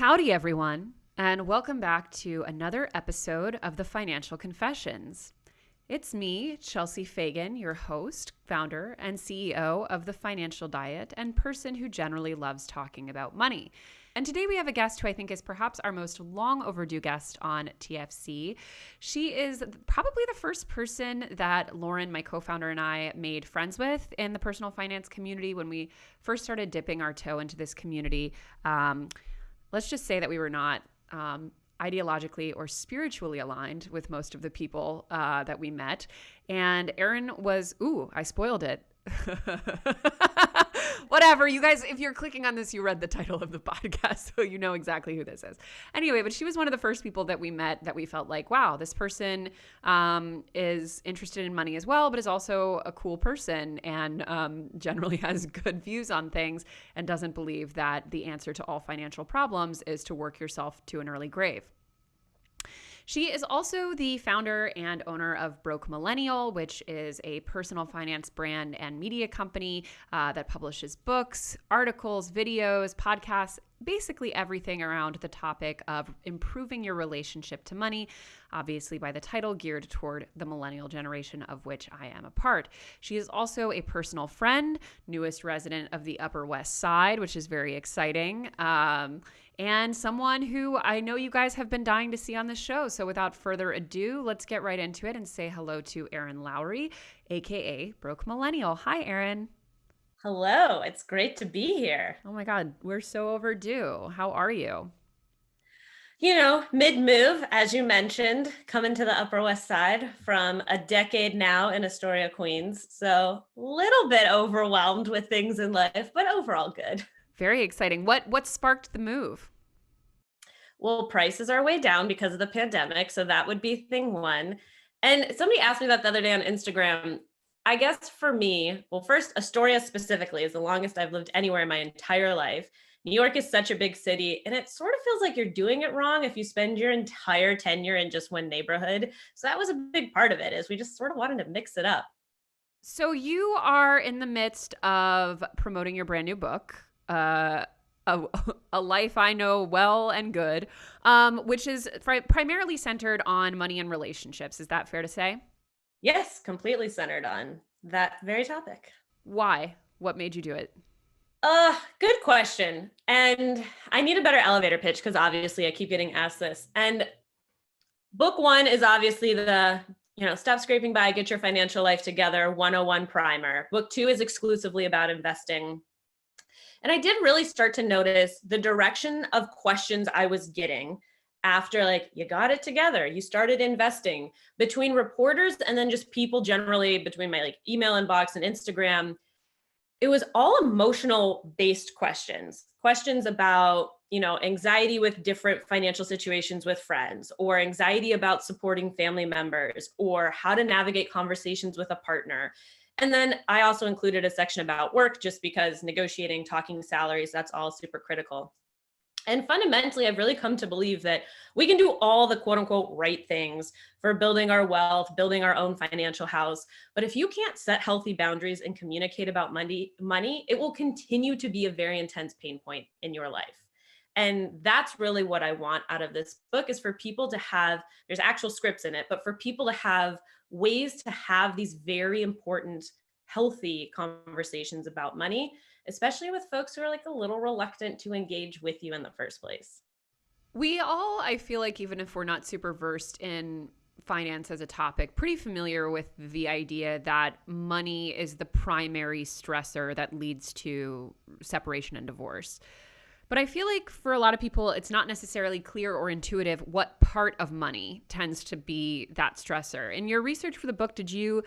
Howdy, everyone, and welcome back to another episode of the Financial Confessions. It's me, Chelsea Fagan, your host, founder, and CEO of The Financial Diet, and person who generally loves talking about money. And today we have a guest who I think is perhaps our most long overdue guest on TFC. She is probably the first person that Lauren, my co-founder, and I made friends with in the personal finance community when we first started dipping our toe into this community. Let's just say that we were not ideologically or spiritually aligned with most of the people that we met. And Erin was, I spoiled it. Whatever, you guys, if you're clicking on this, you read the title of the podcast, so you know exactly who this is. Anyway, but she was one of the first people that we met that we felt like, wow, this person is interested in money as well, but is also a cool person and generally has good views on things and doesn't believe that the answer to all financial problems is to work yourself to an early grave. She is also the founder and owner of Broke Millennial, which is a personal finance brand and media company that publishes books, articles, videos, podcasts, basically everything around the topic of improving your relationship to money, obviously by the title geared toward the millennial generation of which I am a part. She is also a personal friend, newest resident of the Upper West Side, which is very exciting, and someone who I know you guys have been dying to see on the show. So without further ado, let's get right into it and say hello to Erin Lowry, aka Broke Millennial. Hi, Erin. Hello, it's great to be here. Oh my God, we're so overdue. How are you? Mid-move, as you mentioned, coming to the Upper West Side from a decade now in Astoria, Queens. So a little bit overwhelmed with things in life, but overall good. Very exciting. What sparked the move? Well, prices are way down because of the pandemic. So that would be thing one. And somebody asked me that the other day on Instagram. I guess for me, well, first, Astoria specifically is the longest I've lived anywhere in my entire life. New York is such a big city, and it sort of feels like you're doing it wrong if you spend your entire tenure in just one neighborhood. So that was a big part of it, is we just sort of wanted to mix it up. So you are in the midst of promoting your brand new book, a, a life I know well and good, which is primarily centered on money and relationships. Is that fair to say? Yes, completely centered on that very topic. Why? What made you do it? Good question. And I need a better elevator pitch because obviously I keep getting asked this. And book one is obviously the, stop scraping by, get your financial life together 101 primer. Book two is exclusively about investing. And I did really start to notice the direction of questions I was getting after, like, you got it together, you started investing, between reporters and then just people generally, between my email inbox and Instagram. It was all emotional based questions about, anxiety with different financial situations with friends, or anxiety about supporting family members, or how to navigate conversations with a partner. And then I also included a section about work, just because negotiating, talking salaries, that's all super critical. And fundamentally, I've really come to believe that we can do all the quote unquote right things for building our wealth, building our own financial house. But if you can't set healthy boundaries and communicate about money, it will continue to be a very intense pain point in your life. And that's really what I want out of this book, is for people to have, there's actual scripts in it, but for people to have ways to have these very important, healthy conversations about money, especially with folks who are a little reluctant to engage with you in the first place. We all, I feel like, even if we're not super versed in finance as a topic, pretty familiar with the idea that money is the primary stressor that leads to separation and divorce. But I feel like for a lot of people, it's not necessarily clear or intuitive what part of money tends to be that stressor. In your research for the book, did you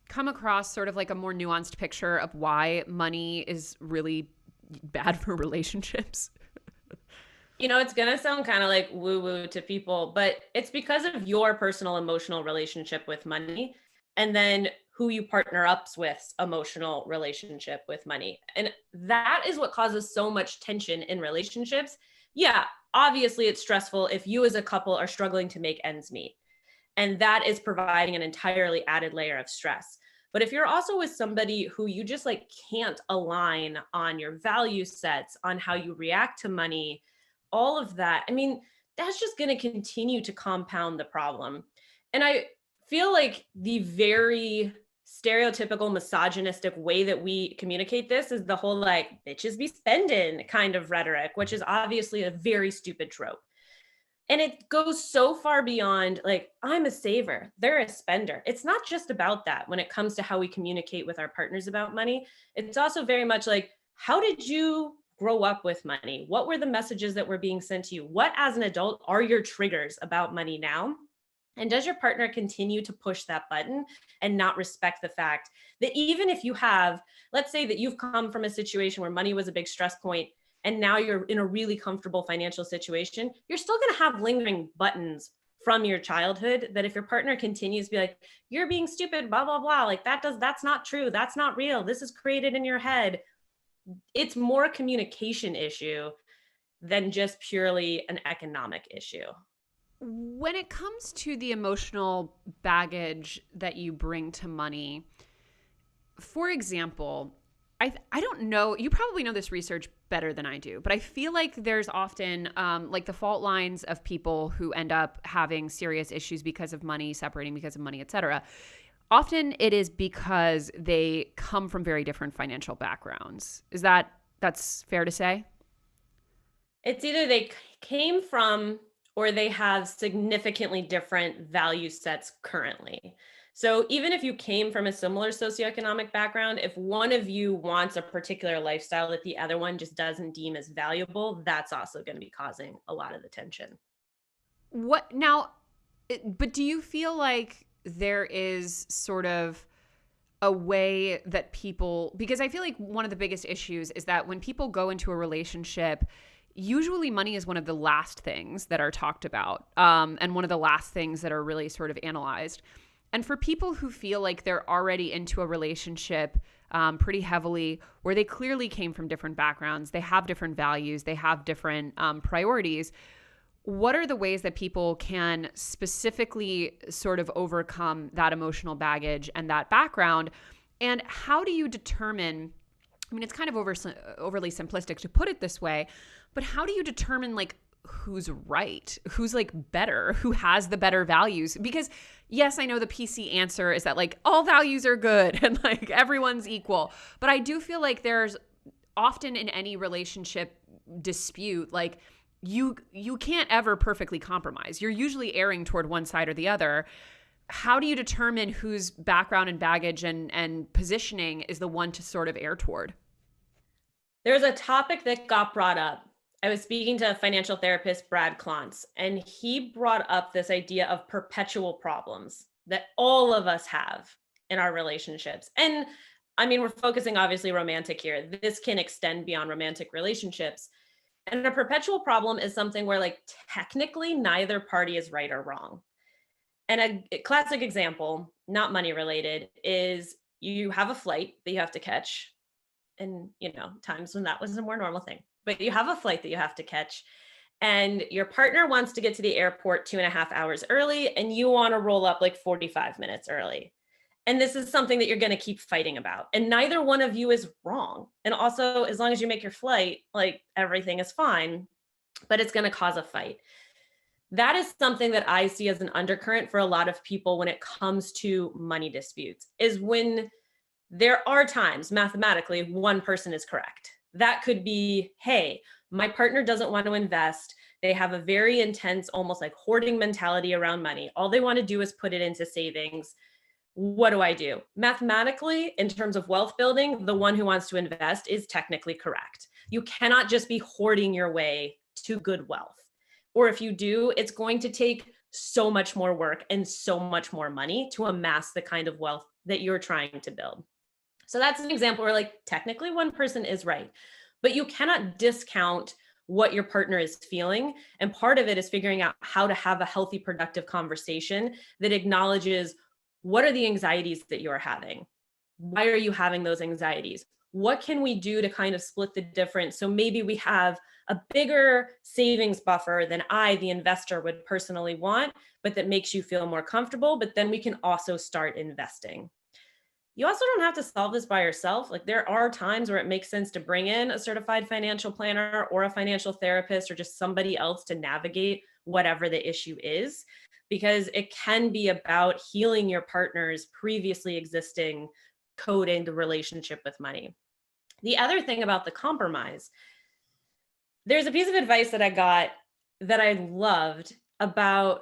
come across sort of like a more nuanced picture of why money is really bad for relationships? It's going to sound kind of like woo-woo to people, but it's because of your personal emotional relationship with money, and then who you partner up with emotional relationship with money. And that is what causes so much tension in relationships. Yeah, obviously it's stressful if you as a couple are struggling to make ends meet. And that is providing an entirely added layer of stress. But if you're also with somebody who you just can't align on your value sets, on how you react to money, all of that, I mean, that's just going to continue to compound the problem. And I feel like the very stereotypical misogynistic way that we communicate this is the whole like bitches be spending kind of rhetoric, which is obviously a very stupid trope. And it goes so far beyond like, I'm a saver, they're a spender. It's not just about that when it comes to how we communicate with our partners about money. It's also very much like, how did you grow up with money? What were the messages that were being sent to you? What, as an adult, are your triggers about money now? And does your partner continue to push that button and not respect the fact that even if you have, let's say that you've come from a situation where money was a big stress point, and now you're in a really comfortable financial situation, you're still going to have lingering buttons from your childhood that if your partner continues to be like, you're being stupid, blah, blah, blah, like that's not true. That's not real. This is created in your head. It's more a communication issue than just purely an economic issue. When it comes to the emotional baggage that you bring to money, for example, I don't know, you probably know this research better than I do, but I feel like there's often like the fault lines of people who end up having serious issues because of money, separating because of money, etc. Often it is because they come from very different financial backgrounds. That's fair to say? It's either they came from or they have significantly different value sets currently. So even if you came from a similar socioeconomic background, if one of you wants a particular lifestyle that the other one just doesn't deem as valuable, that's also going to be causing a lot of the tension. What now? But do you feel like there is sort of a way that people, because I feel like one of the biggest issues is that when people go into a relationship, usually money is one of the last things that are talked about, and one of the last things that are really sort of analyzed. And for people who feel like they're already into a relationship pretty heavily, where they clearly came from different backgrounds, they have different values, they have different priorities, what are the ways that people can specifically sort of overcome that emotional baggage and that background? And how do you determine, I mean, it's kind of overly simplistic to put it this way, but how do you determine like who's right, who's like better, who has the better values? Because yes, I know the PC answer is that like all values are good and like everyone's equal, but I do feel like there's often in any relationship dispute, like you can't ever perfectly compromise. You're usually erring toward one side or the other. How do you determine whose background and baggage and positioning is the one to sort of err toward? There's a topic that got brought up. I was speaking to financial therapist Brad Klontz, and he brought up this idea of perpetual problems that all of us have in our relationships. And I mean, we're focusing obviously romantic here. This can extend beyond romantic relationships. And a perpetual problem is something where like technically neither party is right or wrong. And a classic example, not money related, is you have a flight that you have to catch. And, you know, times when that was a more normal thing, but you have a flight that you have to catch and your partner wants to get to the airport 2.5 hours early and you want to roll up like 45 minutes early. And this is something that you're going to keep fighting about. And neither one of you is wrong. And also, as long as you make your flight, like everything is fine, but it's going to cause a fight. That is something that I see as an undercurrent for a lot of people when it comes to money disputes, is when there are times mathematically one person is correct. That could be, hey, my partner doesn't want to invest. They have a very intense, almost like hoarding mentality around money. All they want to do is put it into savings. What do I do? Mathematically, in terms of wealth building, the one who wants to invest is technically correct. You cannot just be hoarding your way to good wealth. Or if you do, it's going to take so much more work and so much more money to amass the kind of wealth that you're trying to build. So that's an example where like technically one person is right, but you cannot discount what your partner is feeling. And part of it is figuring out how to have a healthy, productive conversation that acknowledges what are the anxieties that you're having? Why are you having those anxieties? What can we do to kind of split the difference? So maybe we have a bigger savings buffer than I, the investor, would personally want, but that makes you feel more comfortable. But then we can also start investing. You also don't have to solve this by yourself. Like there are times where it makes sense to bring in a certified financial planner or a financial therapist or just somebody else to navigate whatever the issue is, because it can be about healing your partner's previously existing coding the relationship with money. The other thing about the compromise, there's a piece of advice that I got that I loved about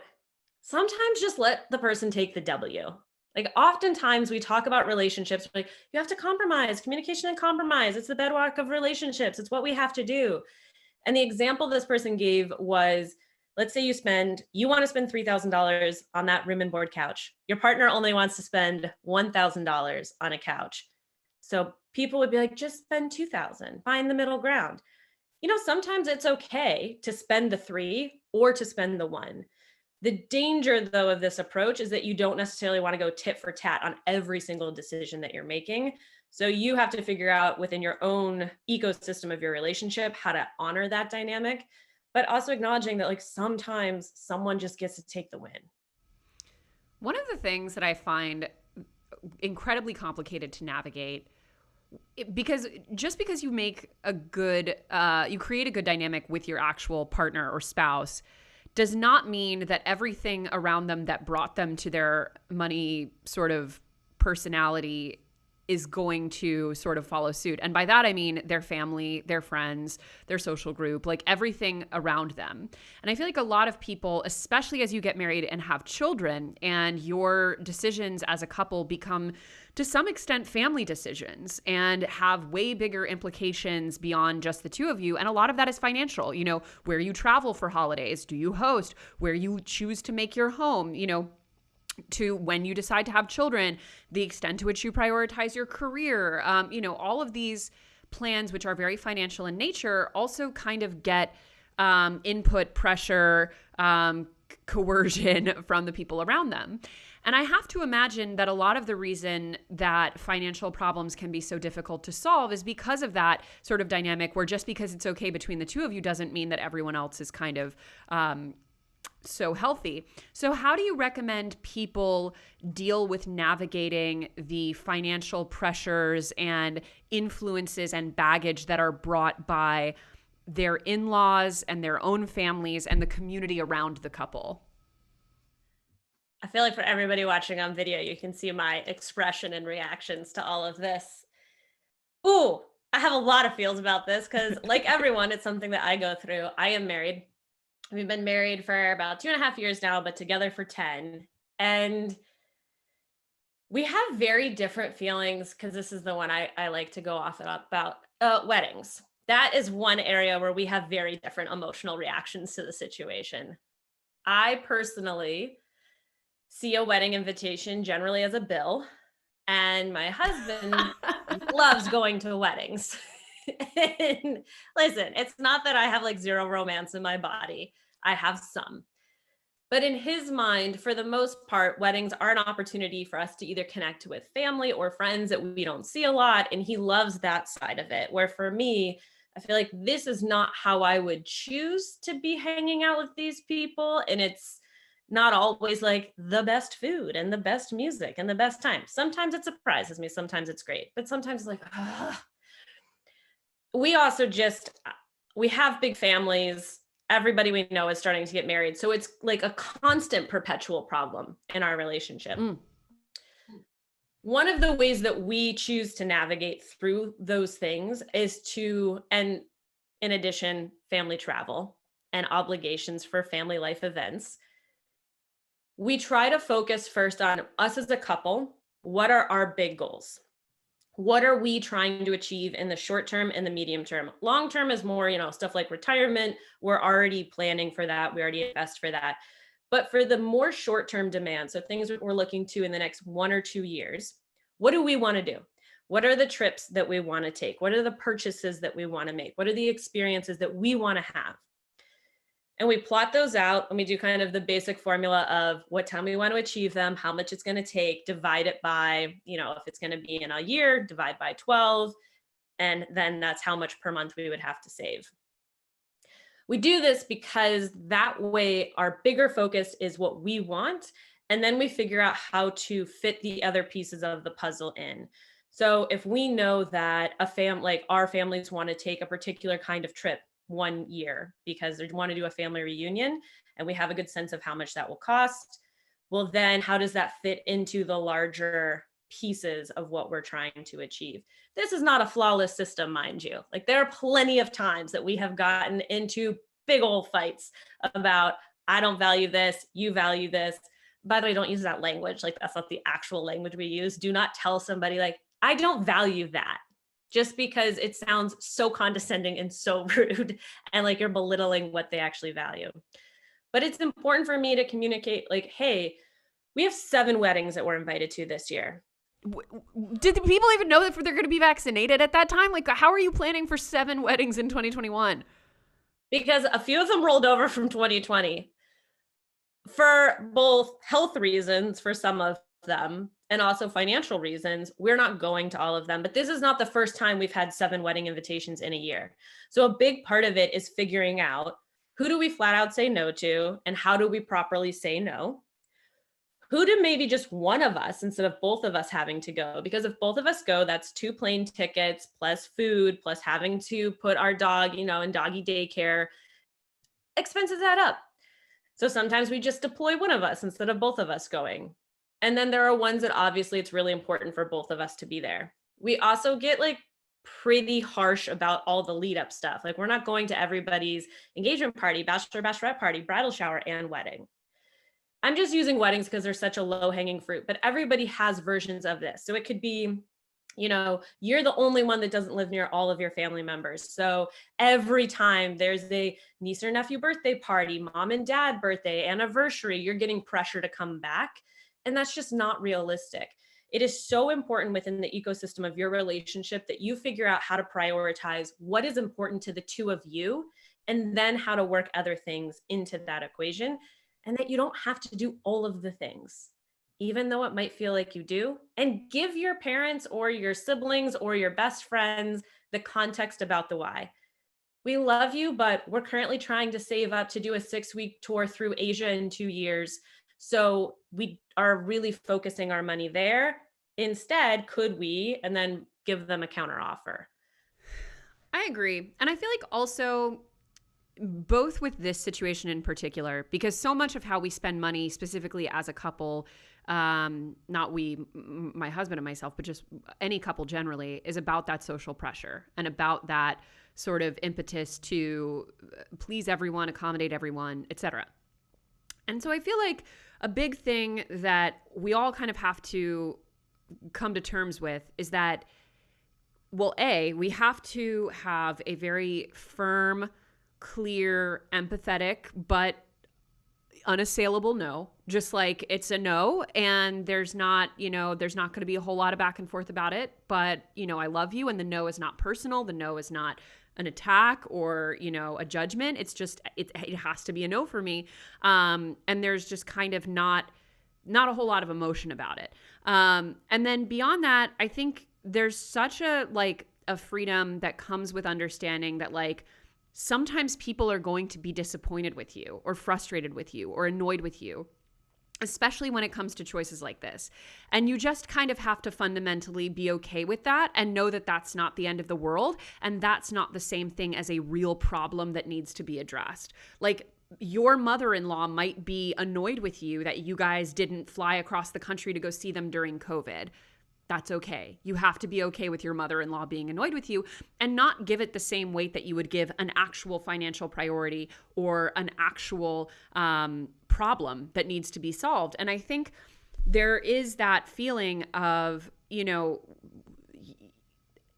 sometimes just let the person take the W. Like oftentimes we talk about relationships, like you have to compromise, communication and compromise. It's the bedrock of relationships. It's what we have to do. And the example this person gave was, let's say you want to spend $3,000 on that room and board couch. Your partner only wants to spend $1,000 on a couch. So people would be like, just spend $2,000, find the middle ground. Sometimes it's okay to spend the 3 or to spend the 1. The danger, though, of this approach is that you don't necessarily want to go tit for tat on every single decision that you're making. So you have to figure out within your own ecosystem of your relationship how to honor that dynamic, but also acknowledging that like sometimes someone just gets to take the win. One of the things that I find incredibly complicated to navigate, because just because you make you create a good dynamic with your actual partner or spouse does not mean that everything around them that brought them to their money sort of personality is going to sort of follow suit. And by that, I mean their family, their friends, their social group, like everything around them. And I feel like a lot of people, especially as you get married and have children and your decisions as a couple become to some extent family decisions and have way bigger implications beyond just the two of you. And a lot of that is financial, where you travel for holidays, do you host, where you choose to make your home, to when you decide to have children, the extent to which you prioritize your career, all of these plans, which are very financial in nature, also kind of get input, pressure, coercion from the people around them. And I have to imagine that a lot of the reason that financial problems can be so difficult to solve is because of that sort of dynamic where just because it's okay between the two of you doesn't mean that everyone else is kind of so healthy. So how do you recommend people deal with navigating the financial pressures and influences and baggage that are brought by their in-laws and their own families and the community around the couple? I feel like for everybody watching on video, you can see my expression and reactions to all of this. Ooh, I have a lot of feels about this because like everyone, it's something that I go through. I am married. We've been married for about 2.5 years now, but together for 10. And we have very different feelings because this is the one I like to go off about weddings. That is one area where we have very different emotional reactions to the situation. I personally see a wedding invitation generally as a bill, and my husband loves going to weddings. And listen, it's not that I have like zero romance in my body. I have some. But in his mind, for the most part, weddings are an opportunity for us to either connect with family or friends that we don't see a lot. And he loves that side of it. Where for me, I feel like this is not how I would choose to be hanging out with these people. And it's not always like the best food and the best music and the best time. Sometimes it surprises me. Sometimes it's great. But sometimes it's like, we also we have big families. Everybody we know is starting to get married. So it's like a constant perpetual problem in our relationship. One of the ways that we choose to navigate through those things is and in addition, family travel and obligations for family life events. We try to focus first on us as a couple. What are our big goals? What are we trying to achieve in the short term and the medium term? Long term is more, stuff like retirement. We're already planning for that. We already invest for that. But for the more short-term demand, so things we're looking to in the next 1 or 2 years, what do we want to do? What are the trips that we want to take? What are the purchases that we want to make? What are the experiences that we want to have? And we plot those out and we do kind of the basic formula of what time we want to achieve them, how much it's going to take, divide it by, if it's going to be in a year, divide by 12. And then that's how much per month we would have to save. We do this because that way our bigger focus is what we want And then we figure out how to fit the other pieces of the puzzle in. So if we know that like our families want to take a particular kind of trip one year because they want to do a family reunion, and we have a good sense of how much that will cost, well, then how does that fit into the larger pieces of what we're trying to achieve? This is not a flawless system, mind you. Like, there are plenty of times that we have gotten into big old fights about, I don't value this, you value this. By the way, don't use that language. Like, that's not the actual language we use. Do not tell somebody, like, I don't value that, just because it sounds so condescending and so rude, and like you're belittling what they actually value. But it's important for me to communicate, like, hey, we have 7 weddings that we're invited to this year. Did the people even know that they're going to be vaccinated at that time? Like, how are you planning for 7 weddings in 2021? Because a few of them rolled over from 2020 for both health reasons for some of them and also financial reasons. We're not going to all of them, but this is not the first time we've had 7 wedding invitations in a year. So a big part of it is figuring out, who do we flat out say no to, and how do we properly say no? Who do maybe just one of us instead of both of us having to go? Because if both of us go, that's 2 plane tickets plus food plus having to put our dog, in doggy daycare. Expenses add up. So sometimes we just deploy one of us instead of both of us going. And then there are ones that obviously it's really important for both of us to be there. We also get like pretty harsh about all the lead up stuff. Like, we're not going to everybody's engagement party, bachelor, bachelorette party, bridal shower, and wedding. I'm just using weddings because they're such a low hanging fruit, but everybody has versions of this. So it could be, you're the only one that doesn't live near all of your family members. So every time there's a niece or nephew birthday party, mom and dad birthday, anniversary, you're getting pressure to come back. And that's just not realistic. It is so important within the ecosystem of your relationship that you figure out how to prioritize what is important to the two of you, and then how to work other things into that equation. And that you don't have to do all of the things, even though it might feel like you do. And give your parents or your siblings or your best friends the context about the why. We love you, but we're currently trying to save up to do a 6-week tour through Asia in 2 years. So we are really focusing our money there. Instead, could we, and then give them a counter offer. I agree. And I feel like also, both with this situation in particular, because so much of how we spend money specifically as a couple, not we, my husband and myself, but just any couple generally, is about that social pressure and about that sort of impetus to please everyone, accommodate everyone, etc. And so I feel like a big thing that we all kind of have to come to terms with is that, well, we have to have a very firm, clear, empathetic, but unassailable no. Just like, it's a no, and there's not going to be a whole lot of back and forth about it, but I love you, and the no is not personal. The no is not an attack or a judgment. It's just it has to be a no for me, and there's just kind of not a whole lot of emotion about it, and then beyond that, I think there's such a freedom that comes with understanding that, like, sometimes people are going to be disappointed with you or frustrated with you or annoyed with you, especially when it comes to choices like this. And you just kind of have to fundamentally be okay with that and know that that's not the end of the world. And that's not the same thing as a real problem that needs to be addressed. Like, your mother-in-law might be annoyed with you that you guys didn't fly across the country to go see them during COVID. That's okay. You have to be okay with your mother-in-law being annoyed with you and not give it the same weight that you would give an actual financial priority or an actual problem that needs to be solved. And I think there is that feeling of,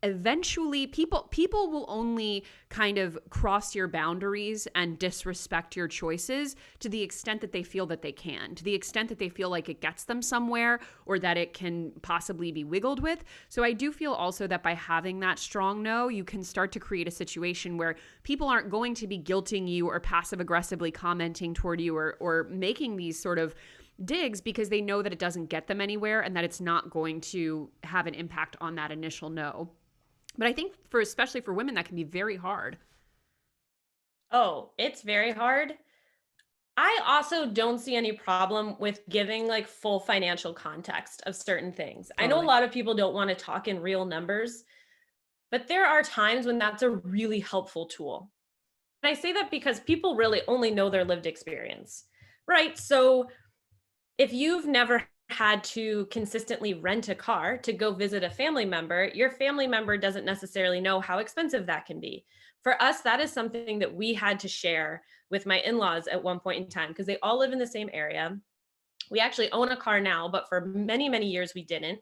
eventually people will only kind of cross your boundaries and disrespect your choices to the extent that they feel that they can, to the extent that they feel like it gets them somewhere or that it can possibly be wiggled with. So I do feel also that by having that strong no, you can start to create a situation where people aren't going to be guilting you or passive aggressively commenting toward you or making these sort of digs, because they know that it doesn't get them anywhere and that it's not going to have an impact on that initial no. But I think especially for women, that can be very hard. Oh, it's very hard. I also don't see any problem with giving like full financial context of certain things. I know a Totally. lot of people don't want to talk in real numbers, but there are times when that's a really helpful tool. And I say that because people really only know their lived experience, right? So if you've never had to consistently rent a car to go visit a family member, your family member doesn't necessarily know how expensive that can be. For us, that is something that we had to share with my in laws at one point in time because they all live in the same area. We actually own a car now, but for many, many years we didn't.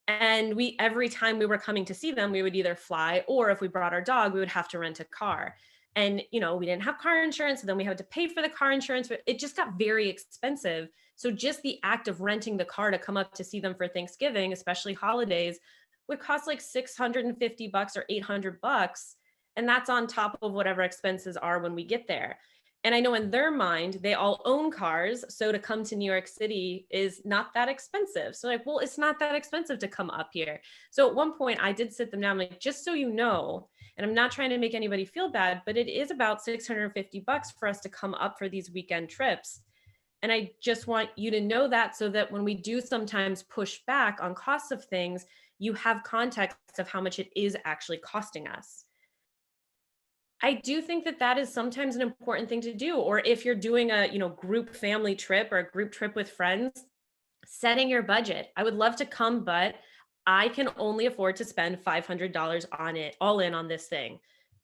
And we, every time we were coming to see them, we would either fly or if we brought our dog, we would have to rent a car. And, we didn't have car insurance. So then we had to pay for the car insurance. But it just got very expensive. So just the act of renting the car to come up to see them for Thanksgiving, especially holidays, would cost like $650 or $800. And that's on top of whatever expenses are when we get there. And I know in their mind, they all own cars. So to come to New York City is not that expensive. So like, well, it's not that expensive to come up here. So at one point I did sit them down, like, just so you know, and I'm not trying to make anybody feel bad, but it is about $650 for us to come up for these weekend trips. And I just want you to know that so that when we do sometimes push back on costs of things, you have context of how much it is actually costing us. I do think that that is sometimes an important thing to do. Or if you're doing a, group family trip or a group trip with friends, setting your budget. I would love to come, but I can only afford to spend $500 on it, all in on this thing.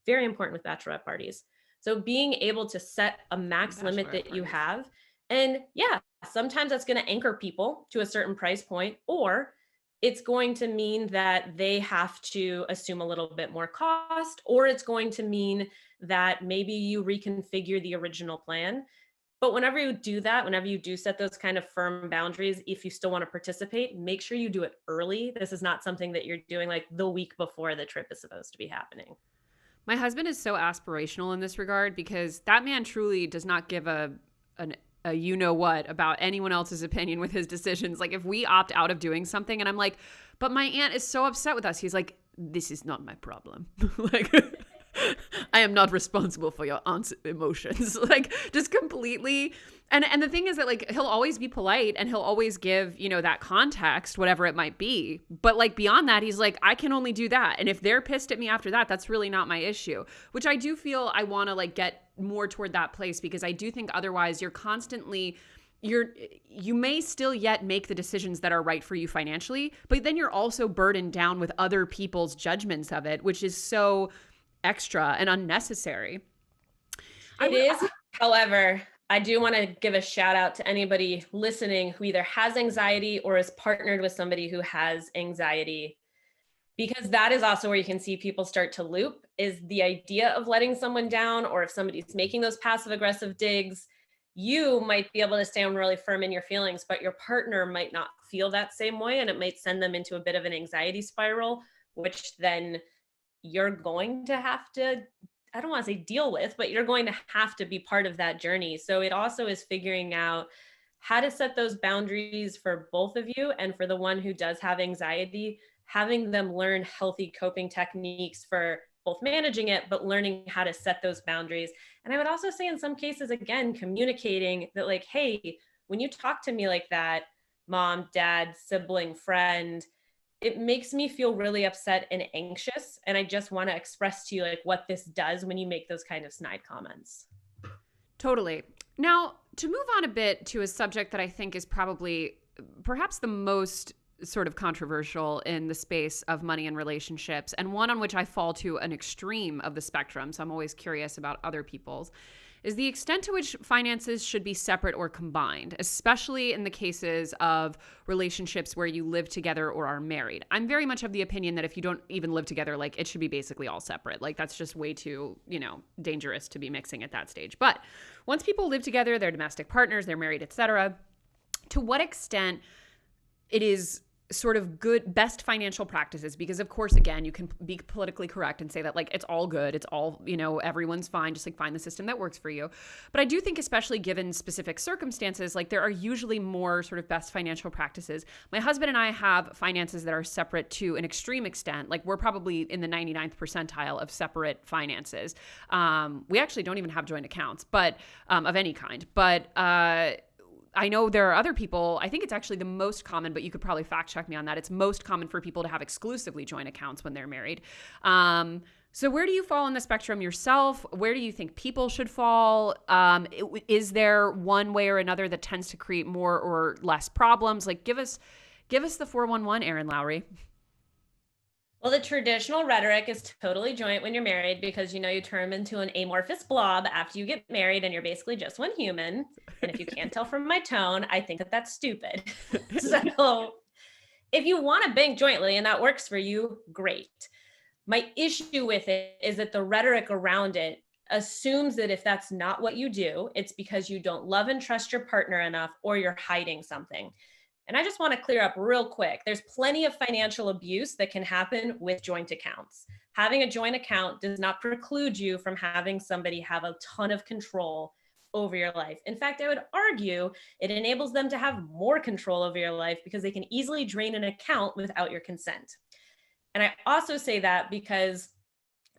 Very important with bachelorette parties. So being able to set a max limit Bachelorette that you parties. have. And yeah, sometimes that's going to anchor people to a certain price point, or it's going to mean that they have to assume a little bit more cost, or it's going to mean that maybe you reconfigure the original plan. But whenever you do that, whenever you do set those kind of firm boundaries, if you still want to participate, make sure you do it early. This is not something that you're doing like the week before the trip is supposed to be happening. My husband is so aspirational in this regard because that man truly does not give a you know what about anyone else's opinion with his decisions. Like if we opt out of doing something and I'm like, but my aunt is so upset with us, he's like, this is not my problem. Like I am not responsible for your aunt's emotions. Like just completely. And the thing is that like he'll always be polite and he'll always give, that context, whatever it might be. But like beyond that, he's like, I can only do that. And if they're pissed at me after that, that's really not my issue, which I do feel I want to like get more toward that place because I do think otherwise you're constantly you may still yet make the decisions that are right for you financially, but then you're also burdened down with other people's judgments of it, which is so extra and unnecessary. It is. However, I do want to give a shout out to anybody listening who either has anxiety or is partnered with somebody who has anxiety, because that is also where you can see people start to loop is the idea of letting someone down, or if somebody's making those passive aggressive digs, you might be able to stand really firm in your feelings, but your partner might not feel that same way. And it might send them into a bit of an anxiety spiral, which then you're going to have to, I don't want to say deal with, but you're going to have to be part of that journey. So it also is figuring out how to set those boundaries for both of you. And for the one who does have anxiety, having them learn healthy coping techniques for both managing it, but learning how to set those boundaries. And I would also say in some cases, again, communicating that like, hey, when you talk to me like that, mom, dad, sibling, friend, it makes me feel really upset and anxious. And I just want to express to you like what this does when you make those kind of snide comments. Totally. Now, to move on a bit to a subject that I think is probably perhaps the most sort of controversial in the space of money and relationships, and one on which I fall to an extreme of the spectrum, so I'm always curious about other people's, is the extent to which finances should be separate or combined, especially in the cases of relationships where you live together or are married. I'm very much of the opinion that if you don't even live together, like it should be basically all separate. Like that's just way too, dangerous to be mixing at that stage. But once people live together, they're domestic partners, they're married, etc., to what extent it is sort of good, best financial practices, because of course, again, you can be politically correct and say that like, it's all good. It's all, everyone's fine. Just like find the system that works for you. But I do think, especially given specific circumstances, like there are usually more sort of best financial practices. My husband and I have finances that are separate to an extreme extent. Like we're probably in the 99th percentile of separate finances. We actually don't even have joint accounts, but of any kind. But I know there are other people, I think it's actually the most common, but you could probably fact check me on that. It's most common for people to have exclusively joint accounts when they're married. So where do you fall on the spectrum yourself? Where do you think people should fall? Is there one way or another that tends to create more or less problems? Like give us the 411, Erin Lowry. Well, the traditional rhetoric is totally joint when you're married because you turn into an amorphous blob after you get married and you're basically just one human. And if you can't tell from my tone, I think that that's stupid. So if you want to bank jointly and that works for you, great. My issue with it is that the rhetoric around it assumes that if that's not what you do, it's because you don't love and trust your partner enough or you're hiding something. And I just want to clear up real quick. There's plenty of financial abuse that can happen with joint accounts. Having a joint account does not preclude you from having somebody have a ton of control over your life. In fact, I would argue it enables them to have more control over your life because they can easily drain an account without your consent. And I also say that because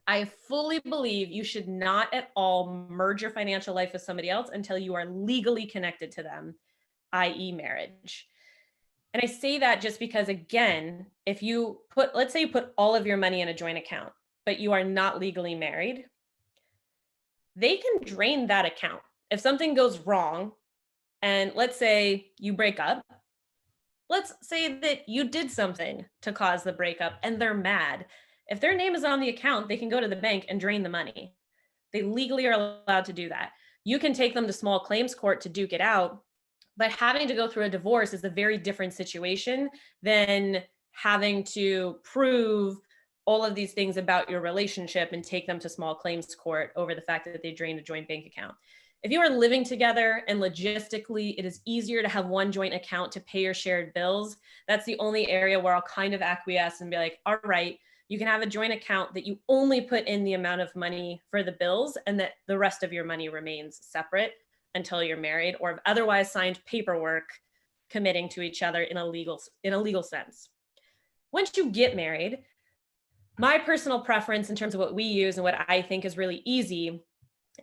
I fully believe you should not at all merge your financial life with somebody else until you are legally connected to them, i.e. marriage. And I say that just because, again, if you let's say you put all of your money in a joint account, but you are not legally married, they can drain that account. If something goes wrong, and let's say you break up, let's say that you did something to cause the breakup and they're mad. If their name is on the account, they can go to the bank and drain the money. They legally are allowed to do that. You can take them to small claims court to duke it out. But having to go through a divorce is a very different situation than having to prove all of these things about your relationship and take them to small claims court over the fact that they drained a joint bank account. If you are living together and logistically it is easier to have one joint account to pay your shared bills, that's the only area where I'll kind of acquiesce and be like, all right, you can have a joint account that you only put in the amount of money for the bills and that the rest of your money remains separate until you're married or have otherwise signed paperwork committing to each other in a legal sense. Once you get married, my personal preference in terms of what we use and what I think is really easy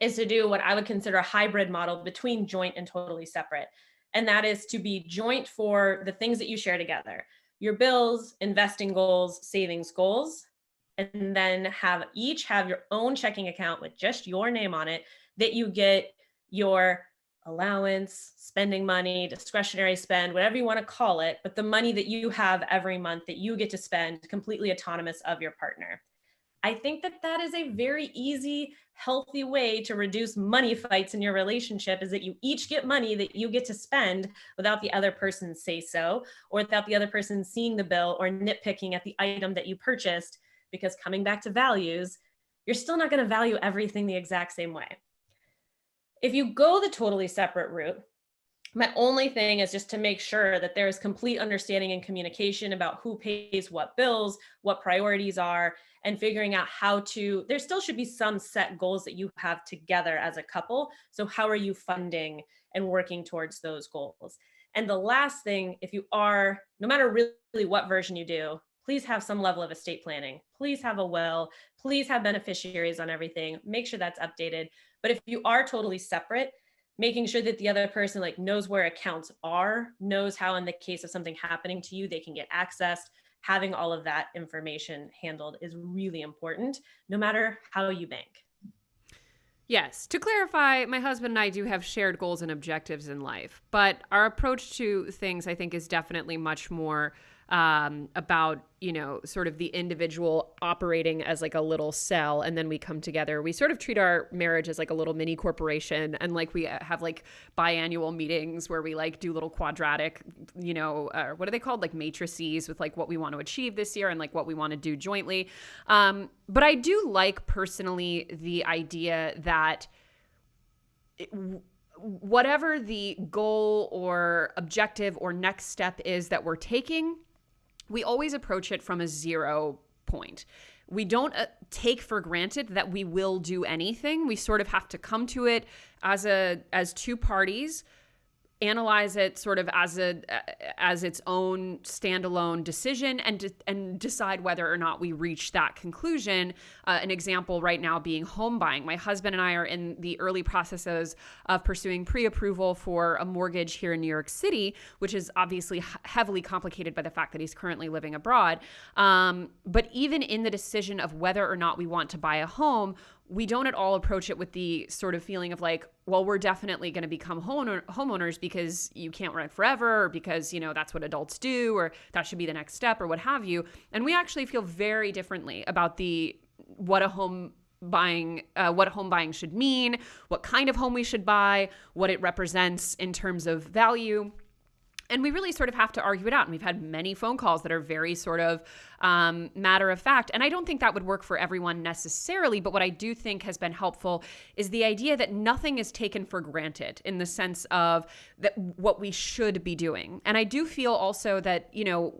is to do what I would consider a hybrid model between joint and totally separate. And that is to be joint for the things that you share together, your bills, investing goals, savings goals, and then each have your own checking account with just your name on it that you get your allowance, spending money, discretionary spend, whatever you want to call it, but the money that you have every month that you get to spend completely autonomous of your partner. I think that that is a very easy, healthy way to reduce money fights in your relationship is that you each get money that you get to spend without the other person say so, or without the other person seeing the bill or nitpicking at the item that you purchased, because coming back to values, you're still not going to value everything the exact same way. If you go the totally separate route, my only thing is just to make sure that there is complete understanding and communication about who pays what bills, what priorities are, and figuring out there still should be some set goals that you have together as a couple. So how are you funding and working towards those goals? And the last thing, no matter really what version you do, please have some level of estate planning. Please have a will. Please have beneficiaries on everything. Make sure that's updated. But if you are totally separate, making sure that the other person knows where accounts are, knows how in the case of something happening to you, they can get accessed, having all of that information handled is really important, no matter how you bank. Yes. To clarify, my husband and I do have shared goals and objectives in life, but our approach to things, I think, is definitely much more about, sort of the individual operating as a little cell, and then we come together. We sort of treat our marriage as a little mini corporation, and we have biannual meetings where we do little quadratic, what are they called? Matrices with what we want to achieve this year and what we want to do jointly. But I do personally the idea that whatever the goal or objective or next step is that we're taking, we always approach it from a 0 point. We don't take for granted that we will do anything. We sort of have to come to it as two parties, analyze it sort of as its own standalone decision, and decide whether or not we reach that conclusion. An example right now being home buying. My husband and I are in the early processes of pursuing pre-approval for a mortgage here in New York City, which is obviously heavily complicated by the fact that he's currently living abroad. But even in the decision of whether or not we want to buy a home, we don't at all approach it with the sort of feeling of like, well, we're definitely going to become homeowners because you can't rent forever, or because, that's what adults do, or that should be the next step, or what have you. And we actually feel very differently about what home buying should mean, what kind of home we should buy, what it represents in terms of value. And we really sort of have to argue it out. And we've had many phone calls that are very sort of matter of fact. And I don't think that would work for everyone necessarily. But what I do think has been helpful is the idea that nothing is taken for granted in the sense of that what we should be doing. And I do feel also that,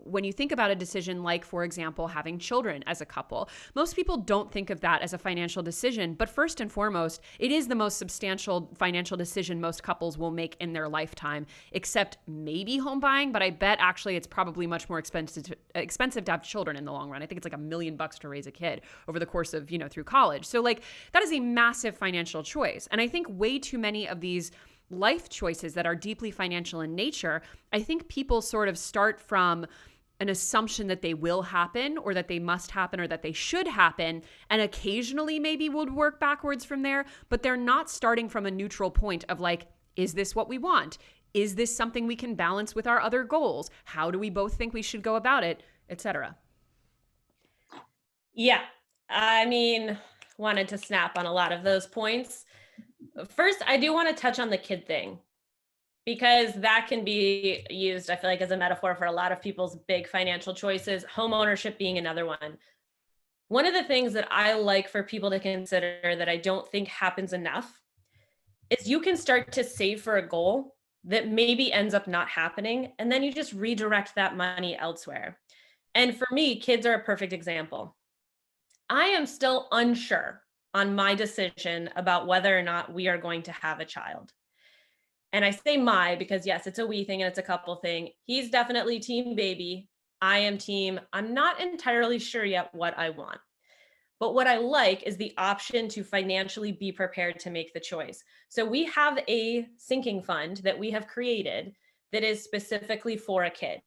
when you think about a decision like, for example, having children as a couple, most people don't think of that as a financial decision. But first and foremost, it is the most substantial financial decision most couples will make in their lifetime, except maybe home buying. But I bet actually it's probably much more expensive to have children in the long run. I think it's like $1 million to raise a kid over the course of, through college. So like that is a massive financial choice. And I think way too many of these life choices that are deeply financial in nature, I think people sort of start from an assumption that they will happen, or that they must happen, or that they should happen, and occasionally maybe would work backwards from there, but they're not starting from a neutral point of like, is this what we want? Is this something we can balance with our other goals? How do we both think we should go about it, etc.? Yeah, wanted to snap on a lot of those points. First, I do want to touch on the kid thing, because that can be used, I feel like, as a metaphor for a lot of people's big financial choices, home ownership being another one. One of the things that I like for people to consider that I don't think happens enough is you can start to save for a goal that maybe ends up not happening, and then you just redirect that money elsewhere. And for me, kids are a perfect example. I am still unsure on my decision about whether or not we are going to have a child. And I say my because yes, it's a we thing and it's a couple thing. He's definitely team baby. I am team, I'm not entirely sure yet what I want. But what I like is the option to financially be prepared to make the choice. So we have a sinking fund that we have created that is specifically for a kid.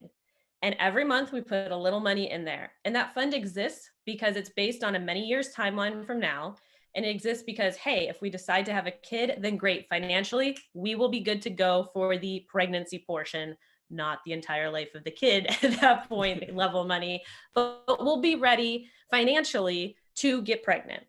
And every month we put a little money in there. And that fund exists because it's based on a many years timeline from now. And it exists because, hey, if we decide to have a kid, then great. Financially, we will be good to go for the pregnancy portion, not the entire life of the kid at that point level money, but we'll be ready financially to get pregnant.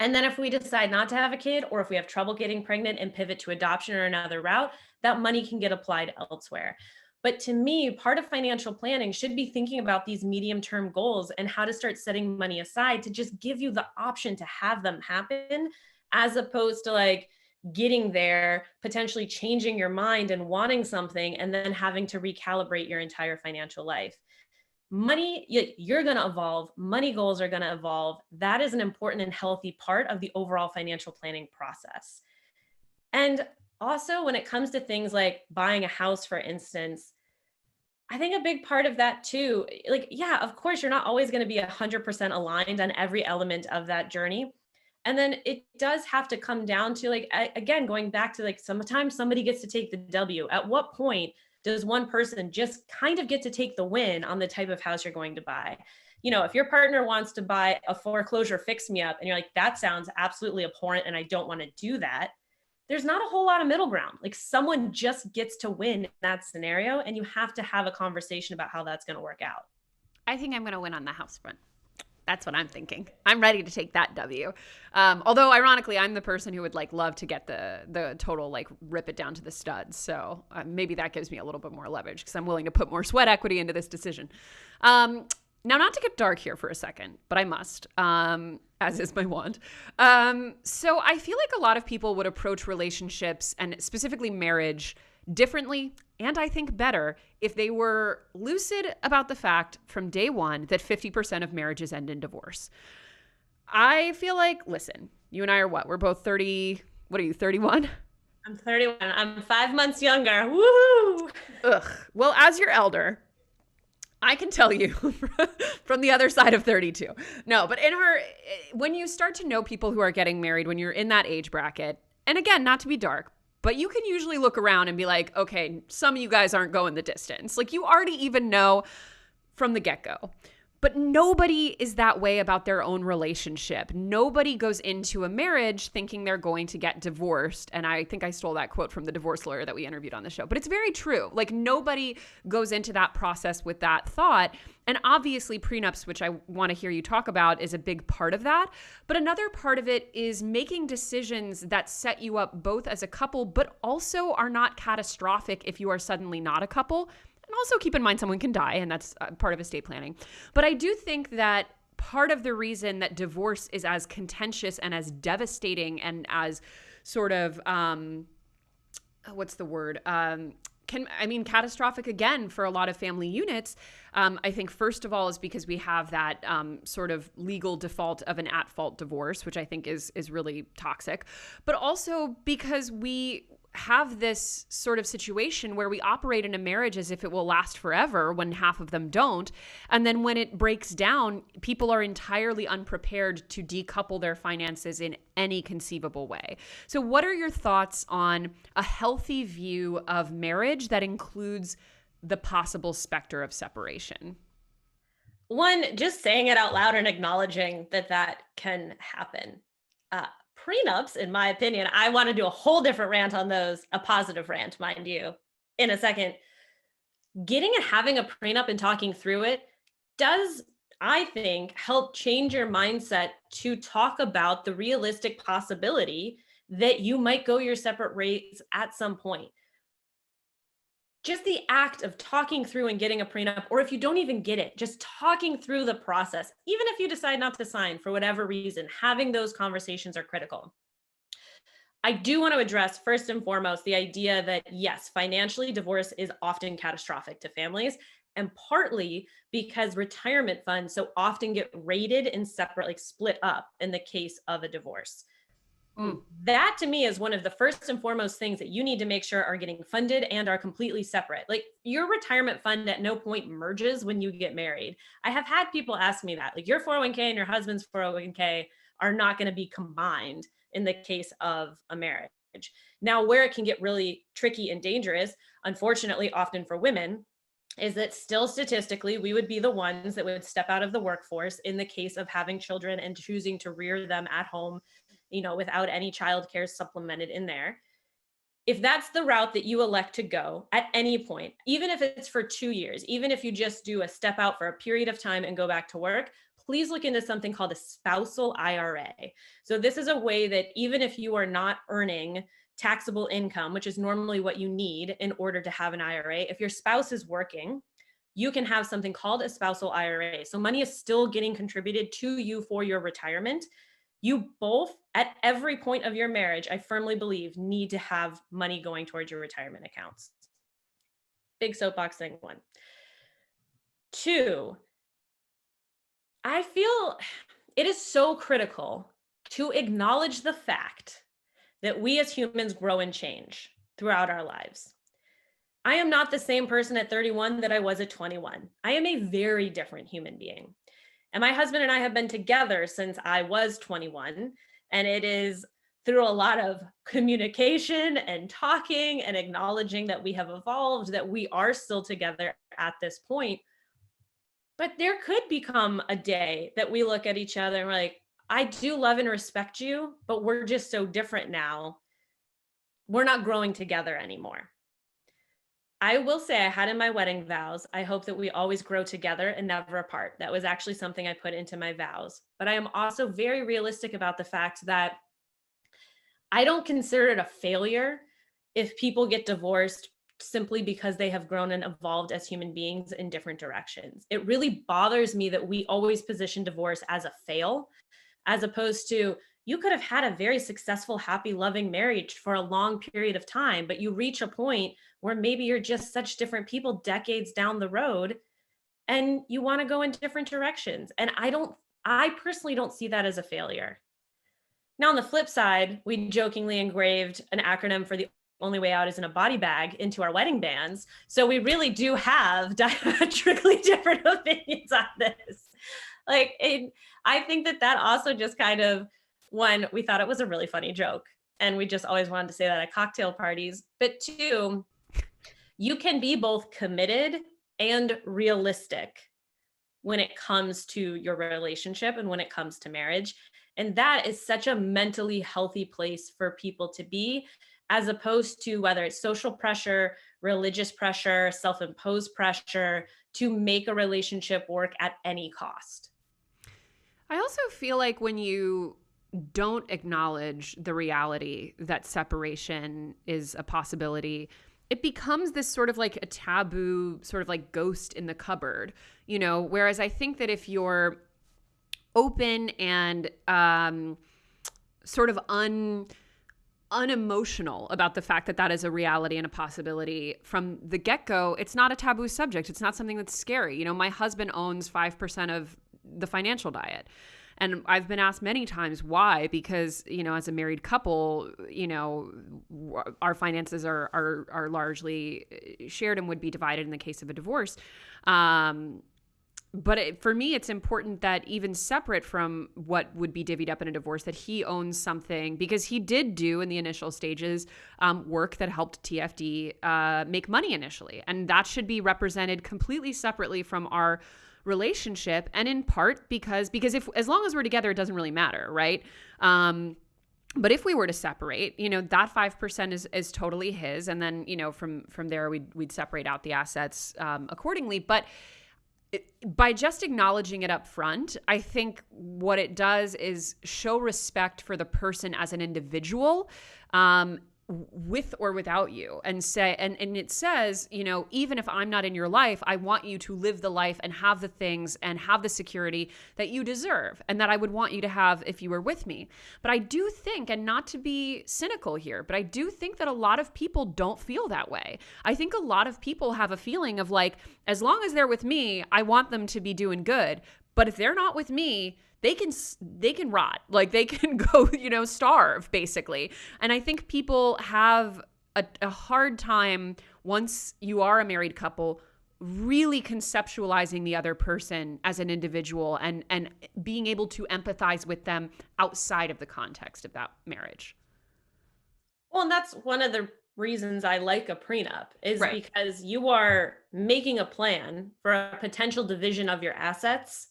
And then if we decide not to have a kid, or if we have trouble getting pregnant and pivot to adoption or another route, that money can get applied elsewhere. But to me, part of financial planning should be thinking about these medium-term goals and how to start setting money aside to just give you the option to have them happen, as opposed to like getting there, potentially changing your mind and wanting something, and then having to recalibrate your entire financial life. Money, you're going to evolve. Money goals are going to evolve. That is an important and healthy part of the overall financial planning process. And also, when it comes to things like buying a house, for instance, I think a big part of that too, like, yeah, of course, you're not always going to be 100% aligned on every element of that journey. And then it does have to come down to like, again, going back to like, sometimes somebody gets to take the W. At what point does one person just kind of get to take the win on the type of house you're going to buy? If your partner wants to buy a foreclosure fix me up and you're like, that sounds absolutely abhorrent and I don't want to do that, there's not a whole lot of middle ground. Like, someone just gets to win in that scenario, and you have to have a conversation about how that's going to work out. I think I'm going to win on the house front. That's what I'm thinking. I'm ready to take that W. Although ironically, I'm the person who would like love to get the total, like rip it down to the studs. So maybe that gives me a little bit more leverage because I'm willing to put more sweat equity into this decision. Now, not to get dark here for a second, but I must, as is my wont. So I feel like a lot of people would approach relationships and specifically marriage differently, and I think better if they were lucid about the fact from day one that 50% of marriages end in divorce. I feel like, listen, you and I are what? We're both 30. What are you, 31? I'm 31. I'm 5 months younger. Woo! Ugh. Well, as your elder, I can tell you from the other side of 32. No, but when you start to know people who are getting married, when you're in that age bracket, and again, not to be dark, but you can usually look around and be like, okay, some of you guys aren't going the distance. Like you already even know from the get-go. But nobody is that way about their own relationship. Nobody goes into a marriage thinking they're going to get divorced. And I think I stole that quote from the divorce lawyer that we interviewed on the show. But it's very true. Like nobody goes into that process with that thought. And obviously prenups, which I want to hear you talk about, is a big part of that. But another part of it is making decisions that set you up both as a couple, but also are not catastrophic if you are suddenly not a couple. And also keep in mind someone can die, and that's part of estate planning. But I do think that part of the reason that divorce is as contentious and as devastating and as sort of, what's the word? Catastrophic again for a lot of family units. I think first of all is because we have that sort of legal default of an at-fault divorce, which I think is really toxic. But also because we have this sort of situation where we operate in a marriage as if it will last forever when half of them don't. And then when it breaks down, people are entirely unprepared to decouple their finances in any conceivable way. So what are your thoughts on a healthy view of marriage that includes the possible specter of separation? One, just saying it out loud and acknowledging that can happen. Prenups, in my opinion, I want to do a whole different rant on those, a positive rant, mind you, in a second. Getting and having a prenup and talking through it does, I think, help change your mindset to talk about the realistic possibility that you might go your separate ways at some point. Just the act of talking through and getting a prenup, or if you don't even get it, just talking through the process, even if you decide not to sign for whatever reason, having those conversations are critical. I do want to address first and foremost the idea that yes, financially divorce is often catastrophic to families, and partly because retirement funds so often get raided and separate, like split up in the case of a divorce. That to me is one of the first and foremost things that you need to make sure are getting funded and are completely separate. Like your retirement fund at no point merges when you get married. I have had people ask me that, like your 401k and your husband's 401k are not going to be combined in the case of a marriage. Now, where it can get really tricky and dangerous, unfortunately, often for women, is that still statistically, we would be the ones that would step out of the workforce in the case of having children and choosing to rear them at home, without any childcare supplemented in there. If that's the route that you elect to go at any point, even if it's for 2 years, even if you just do a step out for a period of time and go back to work, please look into something called a spousal IRA. So this is a way that even if you are not earning taxable income, which is normally what you need in order to have an IRA, if your spouse is working, you can have something called a spousal IRA. So money is still getting contributed to you for your retirement. You both, at every point of your marriage, I firmly believe, need to have money going towards your retirement accounts. Big soapbox thing, one. Two, I feel it is so critical to acknowledge the fact that we as humans grow and change throughout our lives. I am not the same person at 31 that I was at 21. I am a very different human being. And my husband and I have been together since I was 21. And it is through a lot of communication and talking and acknowledging that we have evolved, that we are still together at this point. But there could become a day that we look at each other and we're like, I do love and respect you, but we're just so different now. We're not growing together anymore. I will say I had in my wedding vows, I hope that we always grow together and never apart. That was actually something I put into my vows. But I am also very realistic about the fact that I don't consider it a failure if people get divorced simply because they have grown and evolved as human beings in different directions. It really bothers me that we always position divorce as a fail, as opposed to you could have had a very successful, happy, loving marriage for a long period of time, but you reach a point where maybe you're just such different people decades down the road and you want to go in different directions. And I personally don't see that as a failure. Now, on the flip side, we jokingly engraved an acronym for the only way out is in a body bag into our wedding bands. So we really do have diametrically different opinions on this. I think that also just kind of, one, we thought it was a really funny joke. And we just always wanted to say that at cocktail parties. But two, you can be both committed and realistic when it comes to your relationship and when it comes to marriage. And that is such a mentally healthy place for people to be, as opposed to whether it's social pressure, religious pressure, self-imposed pressure to make a relationship work at any cost. I also feel like when you don't acknowledge the reality that separation is a possibility, it becomes this sort of like a taboo, sort of like ghost in the cupboard, whereas I think that if you're open and sort of unemotional about the fact that that is a reality and a possibility from the get-go, it's not a taboo subject. It's not something that's scary. My husband owns 5% of the financial diet. And I've been asked many times why, because, as a married couple, our finances are largely shared and would be divided in the case of a divorce. But for me, it's important that even separate from what would be divvied up in a divorce, that he owns something, because he did do in the initial stages work that helped TFD make money initially. And that should be represented completely separately from our relationship, and in part because if, as long as we're together, it doesn't really matter, right? But if we were to separate, that 5% is totally his, and then from there we'd separate out the assets accordingly. But by just acknowledging it up front, I think what it does is show respect for the person as an individual, with or without you, and say, and it says, even if I'm not in your life, I want you to live the life and have the things and have the security that you deserve and that I would want you to have if you were with me. But I do think, and not to be cynical here, but I do think that a lot of people don't feel that way. I think a lot of people have a feeling of like, as long as they're with me, I want them to be doing good. But if they're not with me, they can rot, like they can go, starve basically. And I think people have a hard time, once you are a married couple, really conceptualizing the other person as an individual and being able to empathize with them outside of the context of that marriage. Well, and that's one of the reasons I like a prenup is Right. because you are making a plan for a potential division of your assets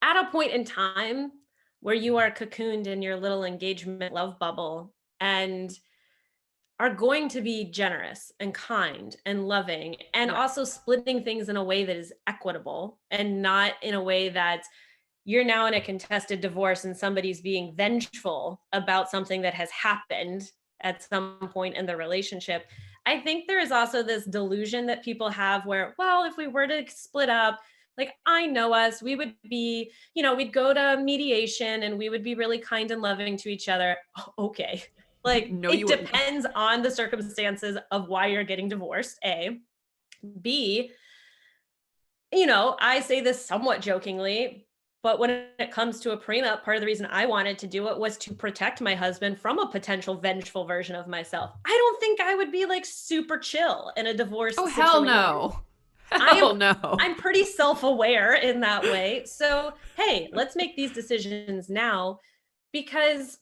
at a point in time where you are cocooned in your little engagement love bubble and are going to be generous and kind and loving, and Yeah. also splitting things in a way that is equitable and not in a way that you're now in a contested divorce and somebody's being vengeful about something that has happened at some point in the relationship. I think there is also this delusion that people have where, well, if we were to split up, like, I know us, we would be, we'd go to mediation and we would be really kind and loving to each other. Okay. Like, No, it you wouldn't. depends on the circumstances of why you're getting divorced, A. B, I say this somewhat jokingly, but when it comes to a prenup, part of the reason I wanted to do it was to protect my husband from a potential vengeful version of myself. I don't think I would be like super chill in a divorce situation. Hell no. Hell no. I'm pretty self-aware in that way. So, hey, let's make these decisions now, because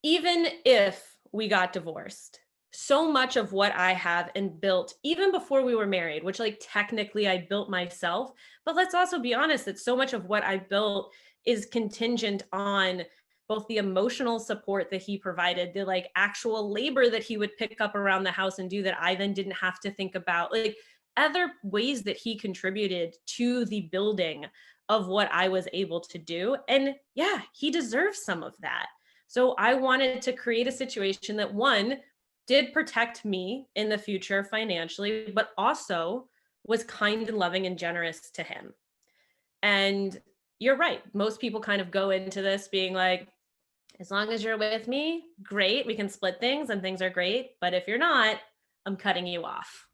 even if we got divorced, so much of what I have and built, even before we were married, which like technically I built myself, but let's also be honest that so much of what I built is contingent on both the emotional support that he provided, the like actual labor that he would pick up around the house and do that I then didn't have to think about, like other ways that he contributed to the building of what I was able to do. And yeah, he deserves some of that. So I wanted to create a situation that, one, did protect me in the future financially, but also was kind and loving and generous to him. And you're right. Most people kind of go into this being like, As long as you're with me, great. We can split things and things are great. But if you're not, I'm cutting you off.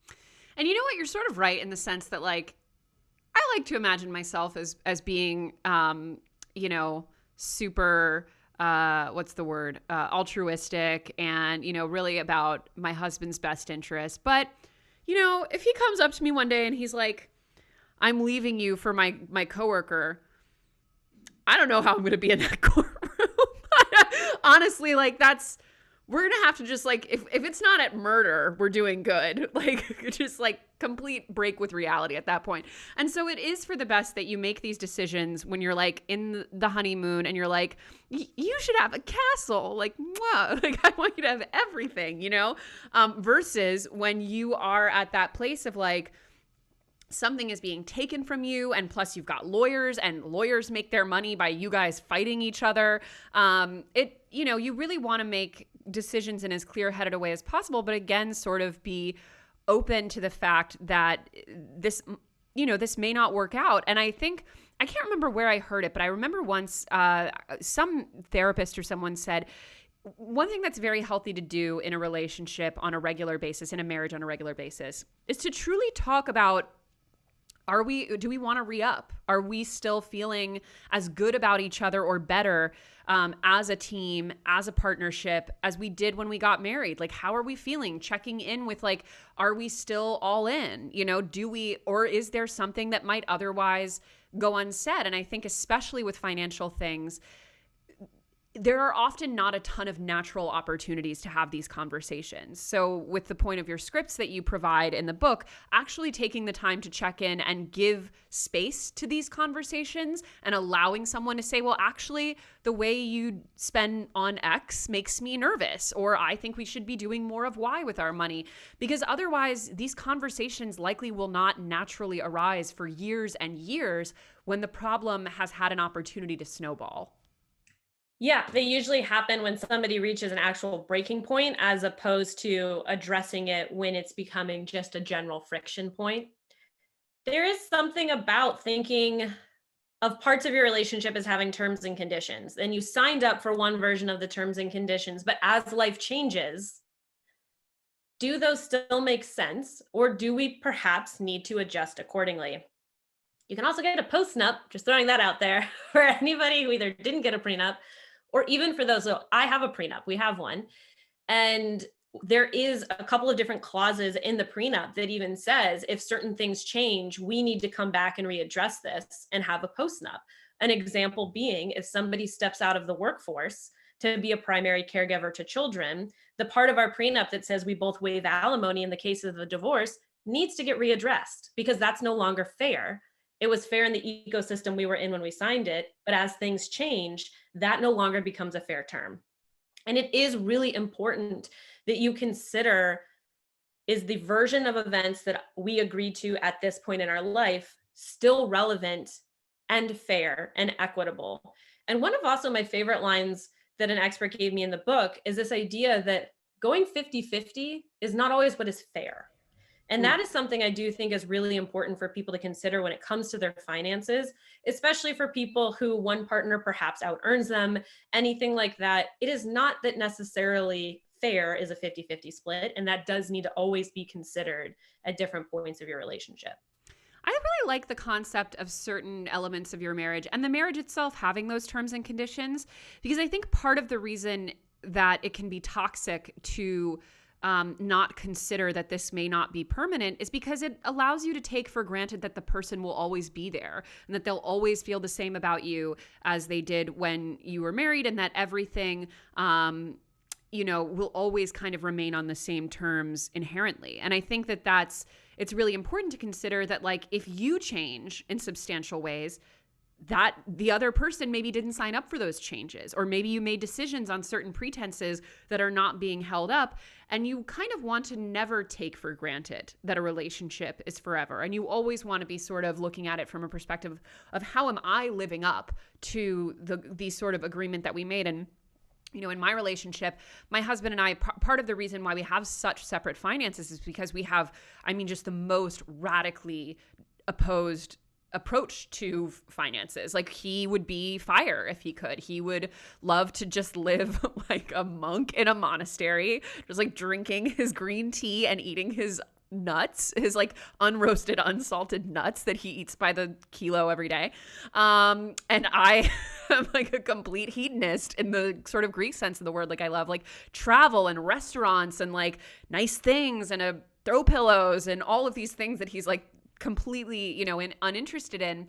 And you know what? You're sort of right in the sense that, like, I like to imagine myself as being, you know, super, what's the word, altruistic and, you know, really about my husband's best interest. But, you know, if he comes up to me one day and he's like, I'm leaving you for my coworker, I don't know how I'm going to be in that courtroom. Honestly, like, we're going to have to just, like, if it's not at murder, we're doing good. Like, just like complete break with reality at that point. And so it is for the best that you make these decisions when you're like in the honeymoon and you're like, you should have a castle. Like, mwah, like, I want you to have everything, you know, versus when you are at that place of like, something is being taken from you, and plus you've got lawyers, and lawyers make their money by you guys fighting each other. You know, you really want to make decisions in as clear-headed a way as possible, but again, sort of be open to the fact that this, you know, this may not work out. And I think, I can't remember where I heard it, but I remember once some therapist or someone said, one thing that's very healthy to do in a relationship on a regular basis, in a marriage on a regular basis, is to truly talk about, do we want to re-up? Are we still feeling as good about each other or better as a team, as a partnership, as we did when we got married? Like, how are we feeling? Checking in with, like, are we still all in? You know, or is there something that might otherwise go unsaid? And I think especially with financial things, there are often not a ton of natural opportunities to have these conversations. So with the point of your scripts that you provide in the book, actually taking the time to check in and give space to these conversations and allowing someone to say, well, actually, the way you spend on X makes me nervous, or I think we should be doing more of Y with our money, because otherwise these conversations likely will not naturally arise for years and years when the problem has had an opportunity to snowball. Yeah, they usually happen when somebody reaches an actual breaking point, as opposed to addressing it when it's becoming just a general friction point. There is something about thinking of parts of your relationship as having terms and conditions. And you signed up for one version of the terms and conditions, but as life changes, do those still make sense? Or do we perhaps need to adjust accordingly? You can also get a post-nup, just throwing that out there, for anybody who either didn't get a prenup, or even for those. So I have a prenup, we have one. And there is a couple of different clauses in the prenup that even says if certain things change, we need to come back and readdress this and have a post-nup. An example being, if somebody steps out of the workforce to be a primary caregiver to children, the part of our prenup that says we both waive alimony in the case of a divorce needs to get readdressed, because that's no longer fair. It was fair in the ecosystem we were in when we signed it, but as things change, that no longer becomes a fair term. And it is really important that you consider, is the version of events that we agreed to at this point in our life still relevant and fair and equitable? And one of also my favorite lines that an expert gave me in the book is this idea that going 50-50 is not always what is fair. And that is something I do think is really important for people to consider when it comes to their finances, especially for people who one partner perhaps out earns them, anything like that. It is not that necessarily fair is a 50-50 split, and that does need to always be considered at different points of your relationship. I really like the concept of certain elements of your marriage and the marriage itself having those terms and conditions, because I think part of the reason that it can be toxic to not consider that this may not be permanent is because it allows you to take for granted that the person will always be there and that they'll always feel the same about you as they did when you were married, and that everything, will always kind of remain on the same terms inherently. And I think that it's really important to consider that, like, if you change in substantial ways, that the other person maybe didn't sign up for those changes, or maybe you made decisions on certain pretenses that are not being held up, and you kind of want to never take for granted that a relationship is forever. And you always want to be sort of looking at it from a perspective of how am I living up to the sort of agreement that we made. And in my relationship, my husband and I, part of the reason why we have such separate finances is because we have, just the most radically opposed approach to finances. Like, he would be fire if he could. He would love to just live like a monk in a monastery, just like drinking his green tea and eating his nuts, his like unroasted, unsalted nuts that he eats by the kilo every day. And I am like a complete hedonist in the sort of Greek sense of the word. Like, I love like travel and restaurants and like nice things and a throw pillows and all of these things that he's like completely, uninterested in.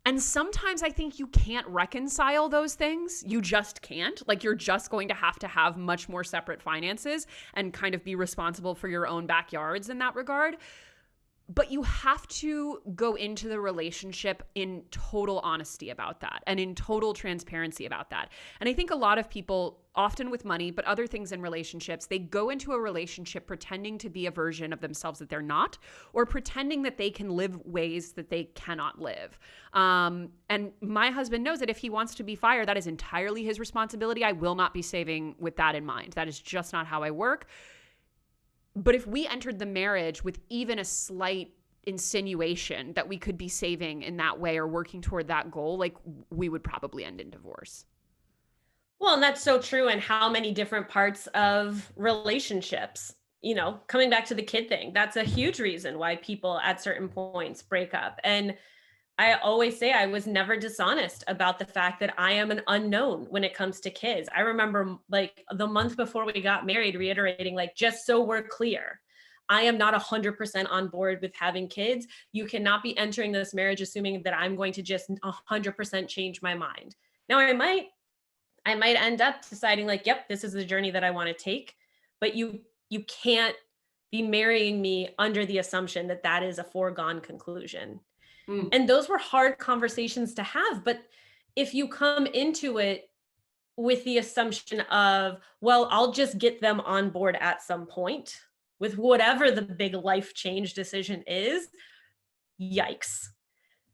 And sometimes I think you can't reconcile those things. You just can't. Like, you're just going to have much more separate finances and kind of be responsible for your own backyards in that regard. But you have to go into the relationship in total honesty about that and in total transparency about that. And I think a lot of people, often with money, but other things in relationships, they go into a relationship pretending to be a version of themselves that they're not, or pretending that they can live ways that they cannot live. And my husband knows that if he wants to be fire, that is entirely his responsibility. I will not be saving with that in mind. That is just not how I work. But if we entered the marriage with even a slight insinuation that we could be saving in that way or working toward that goal, like, we would probably end in divorce. Well, and that's so true in how many different parts of relationships. Coming back to the kid thing, that's a huge reason why people at certain points break up. And I always say I was never dishonest about the fact that I am an unknown when it comes to kids. I remember like the month before we got married reiterating, like, just so we're clear, I am not 100% on board with having kids. You cannot be entering this marriage assuming that I'm going to just 100% change my mind. Now I might end up deciding like, yep, this is the journey that I want to take, but you can't be marrying me under the assumption that that is a foregone conclusion. And those were hard conversations to have. But if you come into it with the assumption of, well, I'll just get them on board at some point with whatever the big life change decision is, yikes.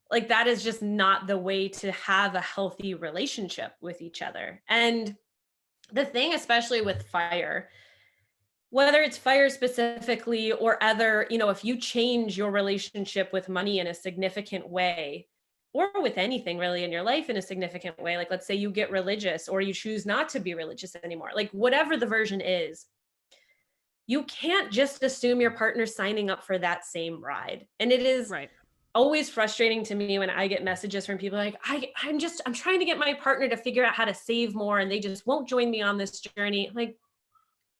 Like, that is just not the way to have a healthy relationship with each other. And the thing, especially with fire, whether it's fire specifically or other, if you change your relationship with money in a significant way, or with anything really in your life in a significant way, like let's say you get religious or you choose not to be religious anymore, like whatever the version is, you can't just assume your partner's signing up for that same ride. And it is Right. always frustrating to me when I get messages from people like, I'm trying to get my partner to figure out how to save more and they just won't join me on this journey. I'm like,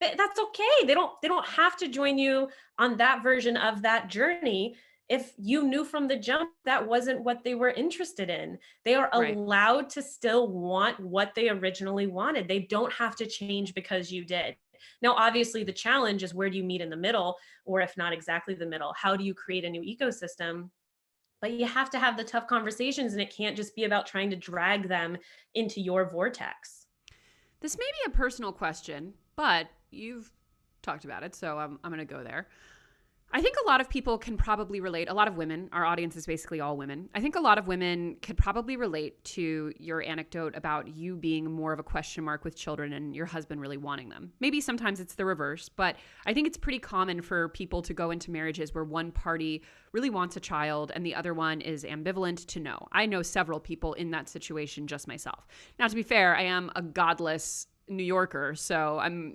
that's okay. They don't have to join you on that version of that journey. If you knew from the jump that wasn't what they were interested in, they are allowed to still want what they originally wanted. They don't have to change because you did. Now, obviously the challenge is, where do you meet in the middle? Or if not exactly the middle, how do you create a new ecosystem? But you have to have the tough conversations, and it can't just be about trying to drag them into your vortex. This may be a personal question, but you've talked about it, so I'm going to go there. I think a lot of people can probably relate. A lot of women, our audience is basically all women. I think a lot of women could probably relate to your anecdote about you being more of a question mark with children and your husband really wanting them. Maybe sometimes it's the reverse, but I think it's pretty common for people to go into marriages where one party really wants a child and the other one is ambivalent to no. I know several people in that situation, just myself. Now, to be fair, I am a godless New Yorker, so I'm,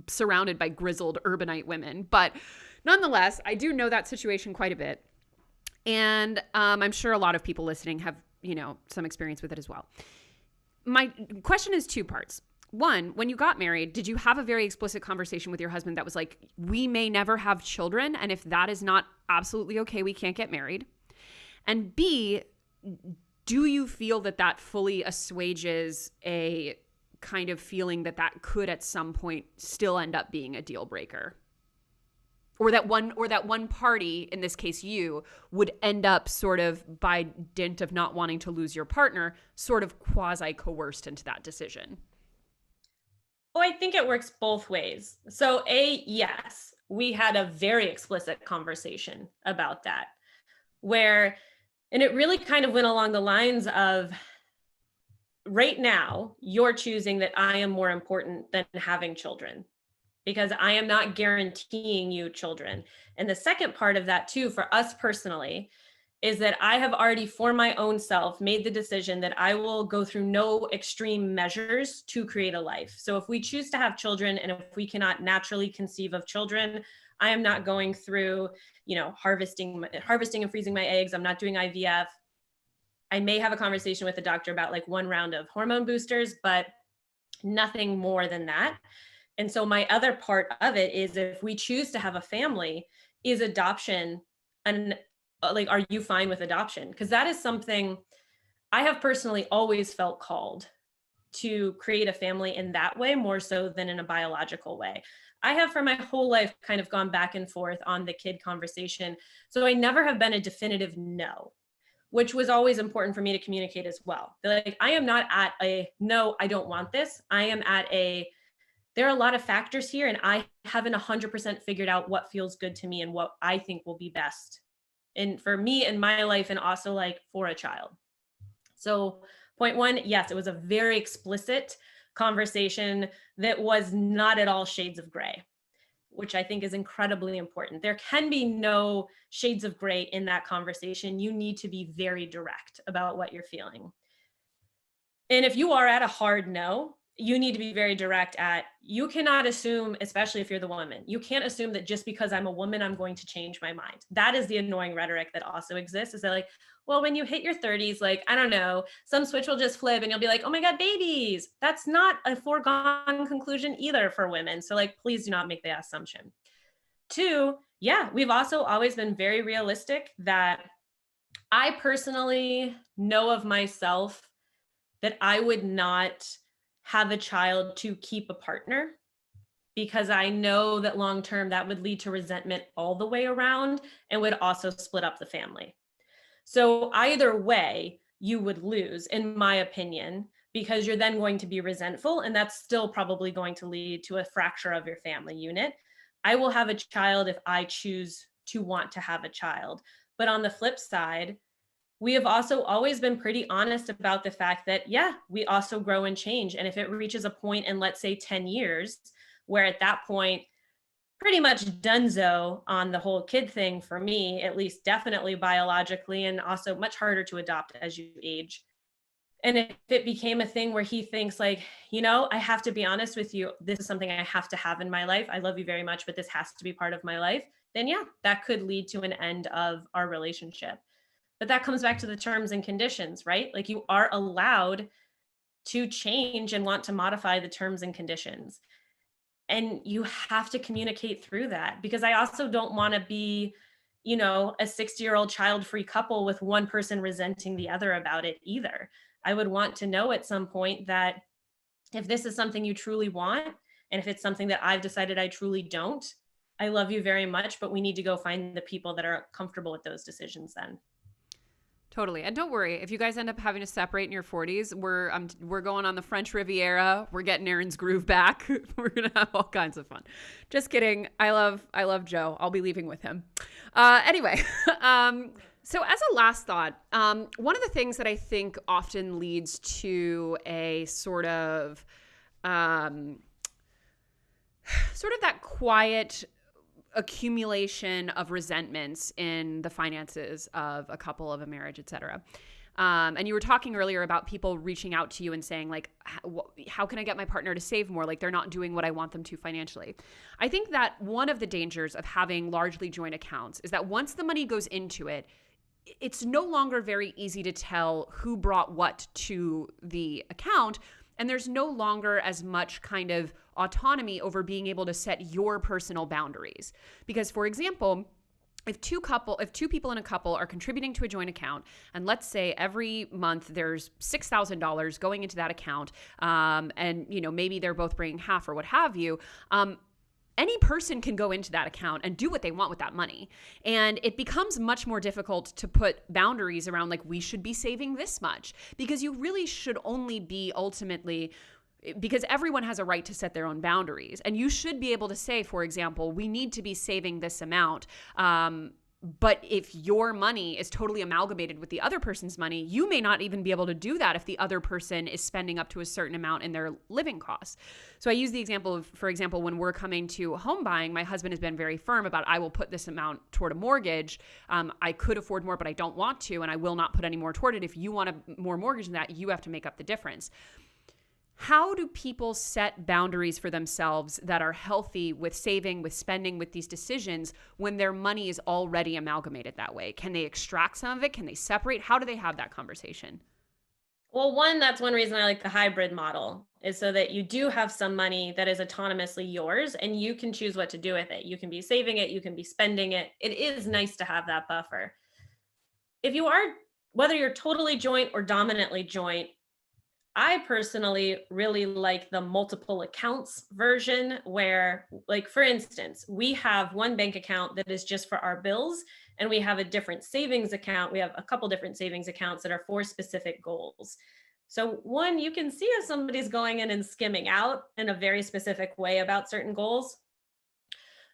surrounded by grizzled urbanite women, but nonetheless, I do know that situation quite a bit. And I'm sure a lot of people listening have, some experience with it as well. My question is two parts. One, when you got married, did you have a very explicit conversation with your husband that was like, we may never have children, and if that is not absolutely okay, we can't get married? And B, do you feel that fully assuages a kind of feeling that could at some point still end up being a deal breaker? Or that one party, in this case you, would end up sort of, by dint of not wanting to lose your partner, sort of quasi-coerced into that decision? Oh, I think it works both ways. So yes, we had a very explicit conversation about that, and it really kind of went along the lines of, right now, you're choosing that I am more important than having children, because I am not guaranteeing you children. And the second part of that too, for us personally, is that I have already, for my own self, made the decision that I will go through no extreme measures to create a life. So if we choose to have children and if we cannot naturally conceive of children, I am not going through, harvesting and freezing my eggs. I'm not doing IVF. I may have a conversation with the doctor about like one round of hormone boosters, but nothing more than that. And so my other part of it is, if we choose to have a family, is adoption, and like, are you fine with adoption? Because that is something I have personally always felt called to create a family in that way, more so than in a biological way. I have for my whole life kind of gone back and forth on the kid conversation. So I never have been a definitive no, which was always important for me to communicate as well. Like, I am not at a no, I don't want this. I am at there are a lot of factors here, and I haven't 100% figured out what feels good to me and what I think will be best. And for me in my life, and also like for a child. So point one, yes, it was a very explicit conversation that was not at all shades of gray, which I think is incredibly important. There can be no shades of gray in that conversation. You need to be very direct about what you're feeling. And if you are at a hard no, you need to be very direct you cannot assume, especially if you're the woman, you can't assume that just because I'm a woman, I'm going to change my mind. That is the annoying rhetoric that also exists, is that like, well, when you hit your 30s, like, I don't know, some switch will just flip and you'll be like, oh my God, babies. That's not a foregone conclusion either for women. So like, please do not make that assumption. Two, yeah, we've also always been very realistic that I personally know of myself that I would not have a child to keep a partner, because I know that long-term that would lead to resentment all the way around and would also split up the family. So either way, you would lose, in my opinion, because you're then going to be resentful, and that's still probably going to lead to a fracture of your family unit. I will have a child if I choose to want to have a child. But on the flip side, we have also always been pretty honest about the fact that, yeah, we also grow and change. And if it reaches a point in, let's say, 10 years, where at that point, pretty much donezo on the whole kid thing for me, at least definitely biologically, and also much harder to adopt as you age. And if it became a thing where he thinks like, I have to be honest with you, this is something I have to have in my life. I love you very much, but this has to be part of my life. Then yeah, that could lead to an end of our relationship. But that comes back to the terms and conditions, right? Like, you are allowed to change and want to modify the terms and conditions. And you have to communicate through that, because I also don't want to be, a 60-year-old child-free couple with one person resenting the other about it either. I would want to know at some point that if this is something you truly want, and if it's something that I've decided I truly don't, I love you very much, but we need to go find the people that are comfortable with those decisions then. Totally. And don't worry, if you guys end up having to separate in your 40s, we're going on the French Riviera. We're getting Aaron's groove back. We're going to have all kinds of fun. Just kidding. I love Joe. I'll be leaving with him. Anyway, so as a last thought, one of the things that I think often leads to a sort of that quiet accumulation of resentments in the finances of a couple, of a marriage, etc. And you were talking earlier about people reaching out to you and saying like, how can I get my partner to save more? Like, they're not doing what I want them to financially. I think that one of the dangers of having largely joint accounts is that once the money goes into it, it's no longer very easy to tell who brought what to the account. And there's no longer as much kind of autonomy over being able to set your personal boundaries. Because, for example, if two people in a couple are contributing to a joint account, and let's say every month there's $6,000 going into that account, and maybe they're both bringing half or what have you, any person can go into that account and do what they want with that money. And it becomes much more difficult to put boundaries around, like, we should be saving this much, because you really should only be ultimately, because everyone has a right to set their own boundaries. And you should be able to say, for example, we need to be saving this amount But if your money is totally amalgamated with the other person's money, you may not even be able to do that if the other person is spending up to a certain amount in their living costs. So I use the example of, for example, when we're coming to home buying, my husband has been very firm about, I will put this amount toward a mortgage. I could afford more, but I don't want to, and I will not put any more toward it. If you want a more mortgage than that, you have to make up the difference. How do people set boundaries for themselves that are healthy with saving, with spending, with these decisions when their money is already amalgamated that way? Can they extract some of it? Can they separate? How do they have that conversation? Well, one, that's one reason I like the hybrid model, is so that you do have some money that is autonomously yours and you can choose what to do with it. You can be saving it, you can be spending it. It is nice to have that buffer. If you are, whether you're totally joint or dominantly joint, I personally really like the multiple accounts version where, like, for instance, we have one bank account that is just for our bills, and we have a different savings account. We have a couple different savings accounts that are for specific goals. So one, you can see if somebody's going in and skimming out in a very specific way about certain goals.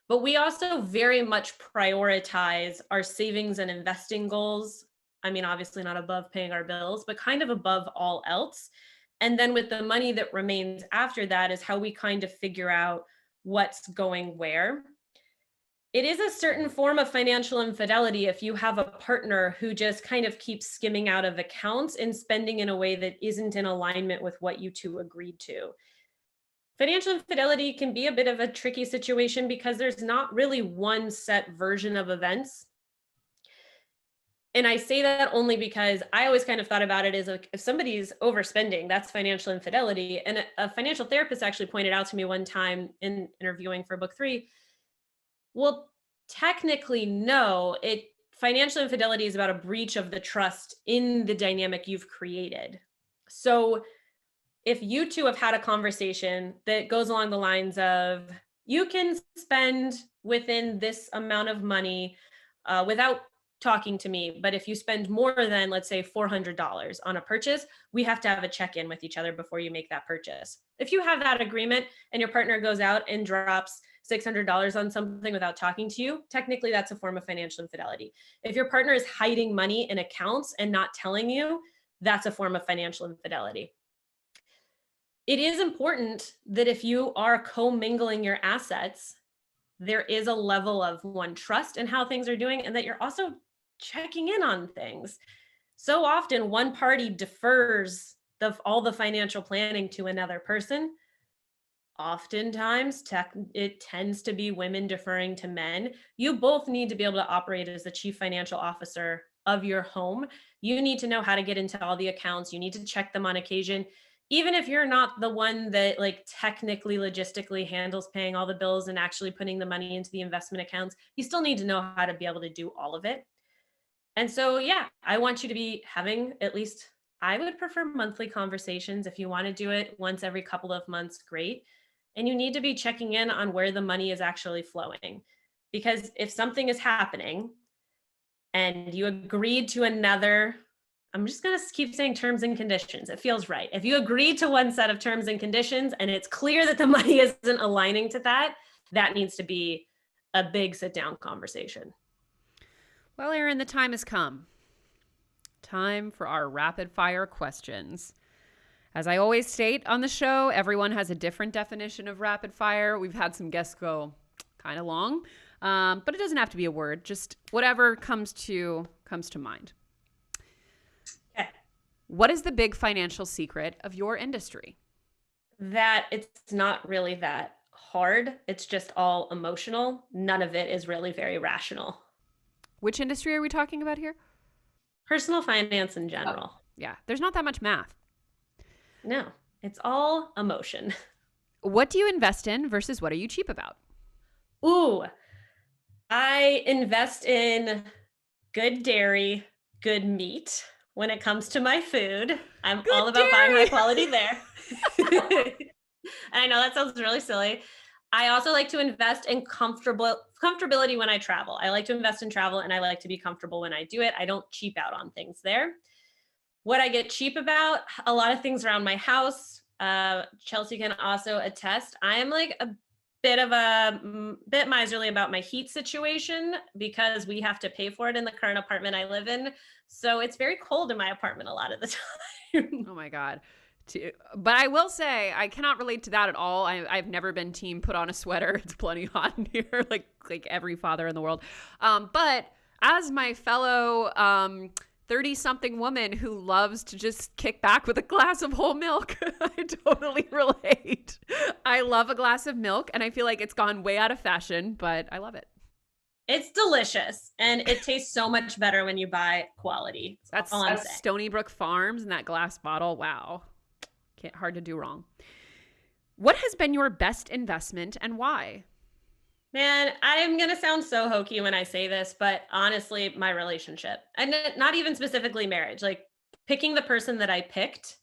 But we also very much prioritize our savings and investing goals. I mean, obviously not above paying our bills, but kind of above all else. And then with the money that remains after that is how we kind of figure out what's going where. It is a certain form of financial infidelity if you have a partner who just kind of keeps skimming out of accounts and spending in a way that isn't in alignment with what you two agreed to. Financial infidelity can be a bit of a tricky situation because there's not really one set version of events. And I say that only because I always kind of thought about it as, like, if somebody's overspending, that's financial infidelity. And a financial therapist actually pointed out to me one time in interviewing for book 3, well, technically, no, financial infidelity is about a breach of the trust in the dynamic you've created. So if you two have had a conversation that goes along the lines of, you can spend within this amount of money without talking to me, but if you spend more than, let's say, $400 on a purchase, we have to have a check-in with each other before you make that purchase. If you have that agreement and your partner goes out and drops $600 on something without talking to you, technically that's a form of financial infidelity. If your partner is hiding money in accounts and not telling you, that's a form of financial infidelity. It is important that if you are commingling your assets, there is a level of, one, trust in how things are doing, and that you're also checking in on things. So often one party defers all the financial planning to another person. Oftentimes it tends to be women deferring to men. You both need to be able to operate as the chief financial officer of your home. You need to know how to get into all the accounts. You need to check them on occasion. Even if you're not the one that, like, technically logistically handles paying all the bills and actually putting the money into the investment accounts, you still need to know how to be able to do all of it. And so, yeah, I want you to be having, at least I would prefer, monthly conversations. If you want to do it once every couple of months, great. And you need to be checking in on where the money is actually flowing. Because if something is happening and you agreed to another, I'm just going to keep saying terms and conditions. It feels right. If you agreed to one set of terms and conditions and it's clear that the money isn't aligning to that, that needs to be a big sit down conversation. Well, Erin, the time has come. Time for our rapid fire questions. As I always state on the show, everyone has a different definition of rapid fire. We've had some guests go kind of long, but it doesn't have to be a word. Just whatever comes to mind. Okay. What is the big financial secret of your industry? That it's not really that hard. It's just all emotional. None of it is really very rational. Which industry are we talking about here? Personal finance in general. Oh, yeah, there's not that much math. No, it's all emotion. What do you invest in versus what are you cheap about? Ooh, I invest in good dairy, good meat when it comes to my food. I'm Good all about dairy. buying high quality there. I know that sounds really silly. I also like to invest in comfortability when I travel. I like to invest in travel and I like to be comfortable when I do it. I don't cheap out on things there. What I get cheap about, a lot of things around my house. Chelsea can also attest. I am like a bit miserly about my heat situation because we have to pay for it in the current apartment I live in. So it's very cold in my apartment a lot of the time. Oh my God. But I will say I cannot relate to that at all. I've never been team put on a sweater. It's plenty hot in here, like every father in the world. But as my fellow 30-something woman who loves to just kick back with a glass of whole milk, I totally relate. I love a glass of milk, and I feel like it's gone way out of fashion, but I love it. It's delicious, and it tastes so much better when you buy quality. That's All I'm saying. Stony Brook Farms in that glass bottle. Wow. Hard to do wrong. What has been your best investment and why? Man, I'm going to sound so hokey when I say this, but honestly, my relationship, and not even specifically marriage, like picking the person that I picked.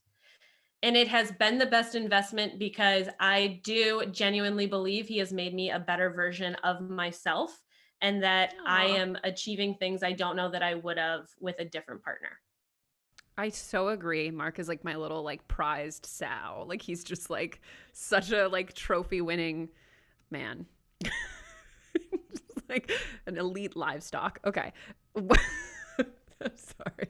And it has been the best investment because I do genuinely believe he has made me a better version of myself, and that I am achieving things I don't know that I would have with a different partner. I so agree. Mark is like my little like prized sow. Like he's just like such a like trophy winning man. Like an elite livestock. Okay. I'm sorry.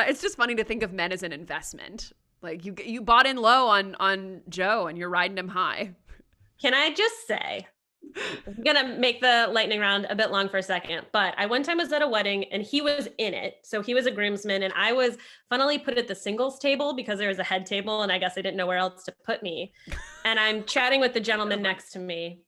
It's just funny to think of men as an investment. Like you bought in low on Joe and you're riding him high. Can I just say, I'm gonna make the lightning round a bit long for a second, but I one time was at a wedding and he was in it. So he was a groomsman and I was funnily put at the singles table because there was a head table and I guess I didn't know where else to put me. And I'm chatting with the gentleman next to me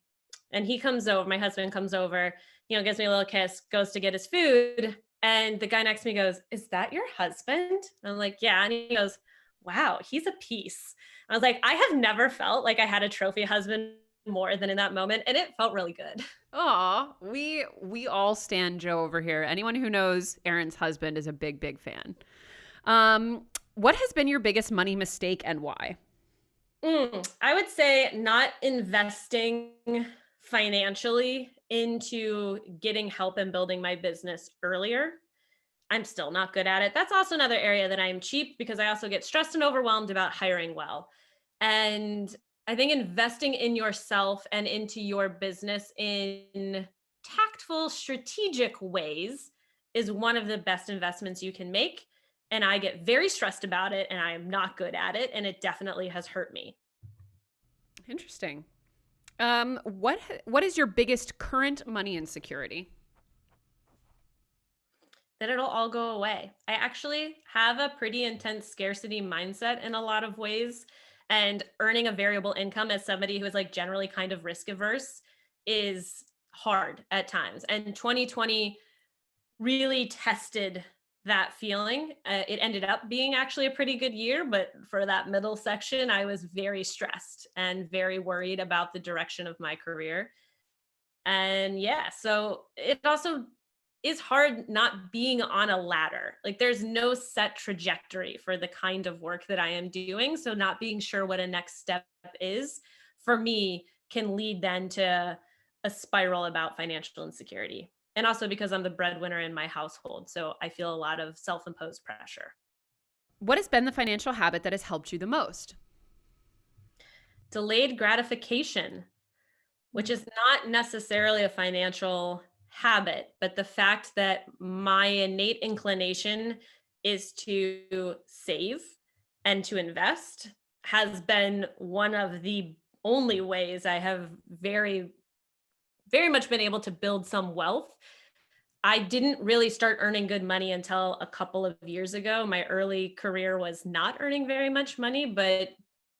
and he comes over, my husband comes over, gives me a little kiss, goes to get his food. And the guy next to me goes, "Is that your husband?" And I'm like, "Yeah." And he goes, "Wow, he's a piece." I was like, I have never felt like I had a trophy husband more than in that moment, and it felt really good. Aw, we all stand Joe over here. Anyone who knows Erin's husband is a big fan. What has been your biggest money mistake and why? I would say not investing financially into getting help and building my business earlier. I'm still not good at it. That's also another area that I'm cheap because I also get stressed and overwhelmed about hiring well. And I think investing in yourself and into your business in tactful, strategic ways is one of the best investments you can make. And I get very stressed about it and I am not good at it. And it definitely has hurt me. Interesting. What is your biggest current money insecurity? That it'll all go away. I actually have a pretty intense scarcity mindset in a lot of ways. And earning a variable income as somebody who is like generally kind of risk averse is hard at times. And 2020 really tested that feeling. It ended up being actually a pretty good year, but for that middle section, I was very stressed and very worried about the direction of my career. And yeah, so it also is hard not being on a ladder. Like there's no set trajectory for the kind of work that I am doing. So not being sure what a next step is for me can lead then to a spiral about financial insecurity. And also because I'm the breadwinner in my household. So I feel a lot of self-imposed pressure. What has been the financial habit that has helped you the most? Delayed gratification, which is not necessarily a financial habit, but the fact that my innate inclination is to save and to invest has been one of the only ways I have very, very much been able to build some wealth. I didn't really start earning good money until a couple of years ago. My early career was not earning very much money, but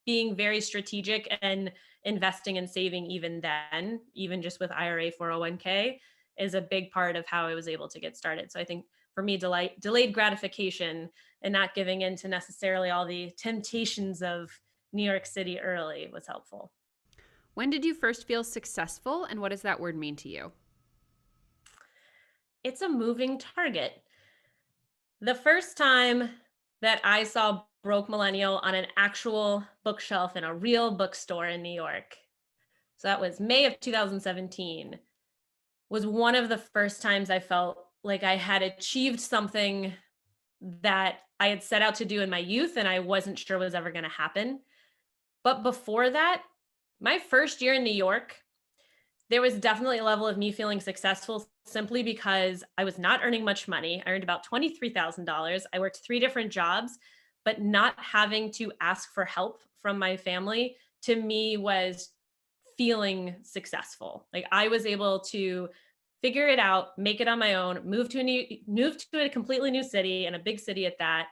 being very strategic and investing and saving even then, even just with IRA 401k, is a big part of how I was able to get started. So I think for me, delayed gratification and not giving in to necessarily all the temptations of New York City early was helpful. When did you first feel successful, and what does that word mean to you? It's a moving target. The first time that I saw Broke Millennial on an actual bookshelf in a real bookstore in New York, so that was May of 2017, was one of the first times I felt like I had achieved something that I had set out to do in my youth and I wasn't sure was ever going to happen. But before that, my first year in New York, there was definitely a level of me feeling successful simply because I was not earning much money. I earned about $23,000. I worked 3 different jobs, but not having to ask for help from my family to me was feeling successful. Like I was able to figure it out, make it on my own, move to a completely new city and a big city at that.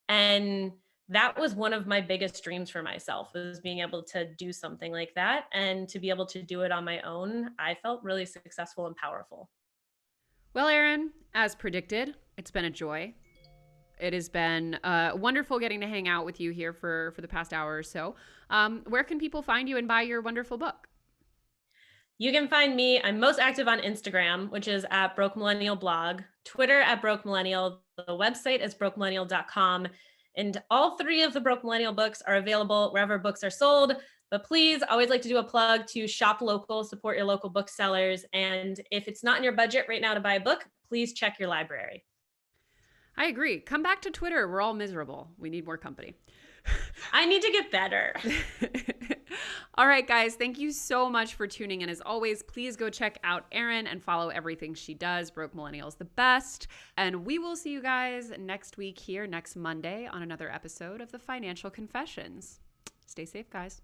And that was one of my biggest dreams for myself, was being able to do something like that, and to be able to do it on my own. I felt really successful and powerful. Well, Erin, as predicted, it's been a joy. It has been wonderful getting to hang out with you here for the past hour or so. Where can people find you and buy your wonderful book? You can find me, I'm most active on Instagram, which is at Broke Millennial Blog, Twitter at Broke Millennial, the website is brokemillennial.com. And all 3 of the Broke Millennial books are available wherever books are sold. But please, always like to do a plug to shop local, support your local booksellers. And if it's not in your budget right now to buy a book, please check your library. I agree. Come back to Twitter. We're all miserable. We need more company. I need to get better. All right, guys. Thank you so much for tuning in. As always, please go check out Erin and follow everything she does. Broke Millennial is the best. And we will see you guys next week here, next Monday, on another episode of the Financial Confessions. Stay safe, guys.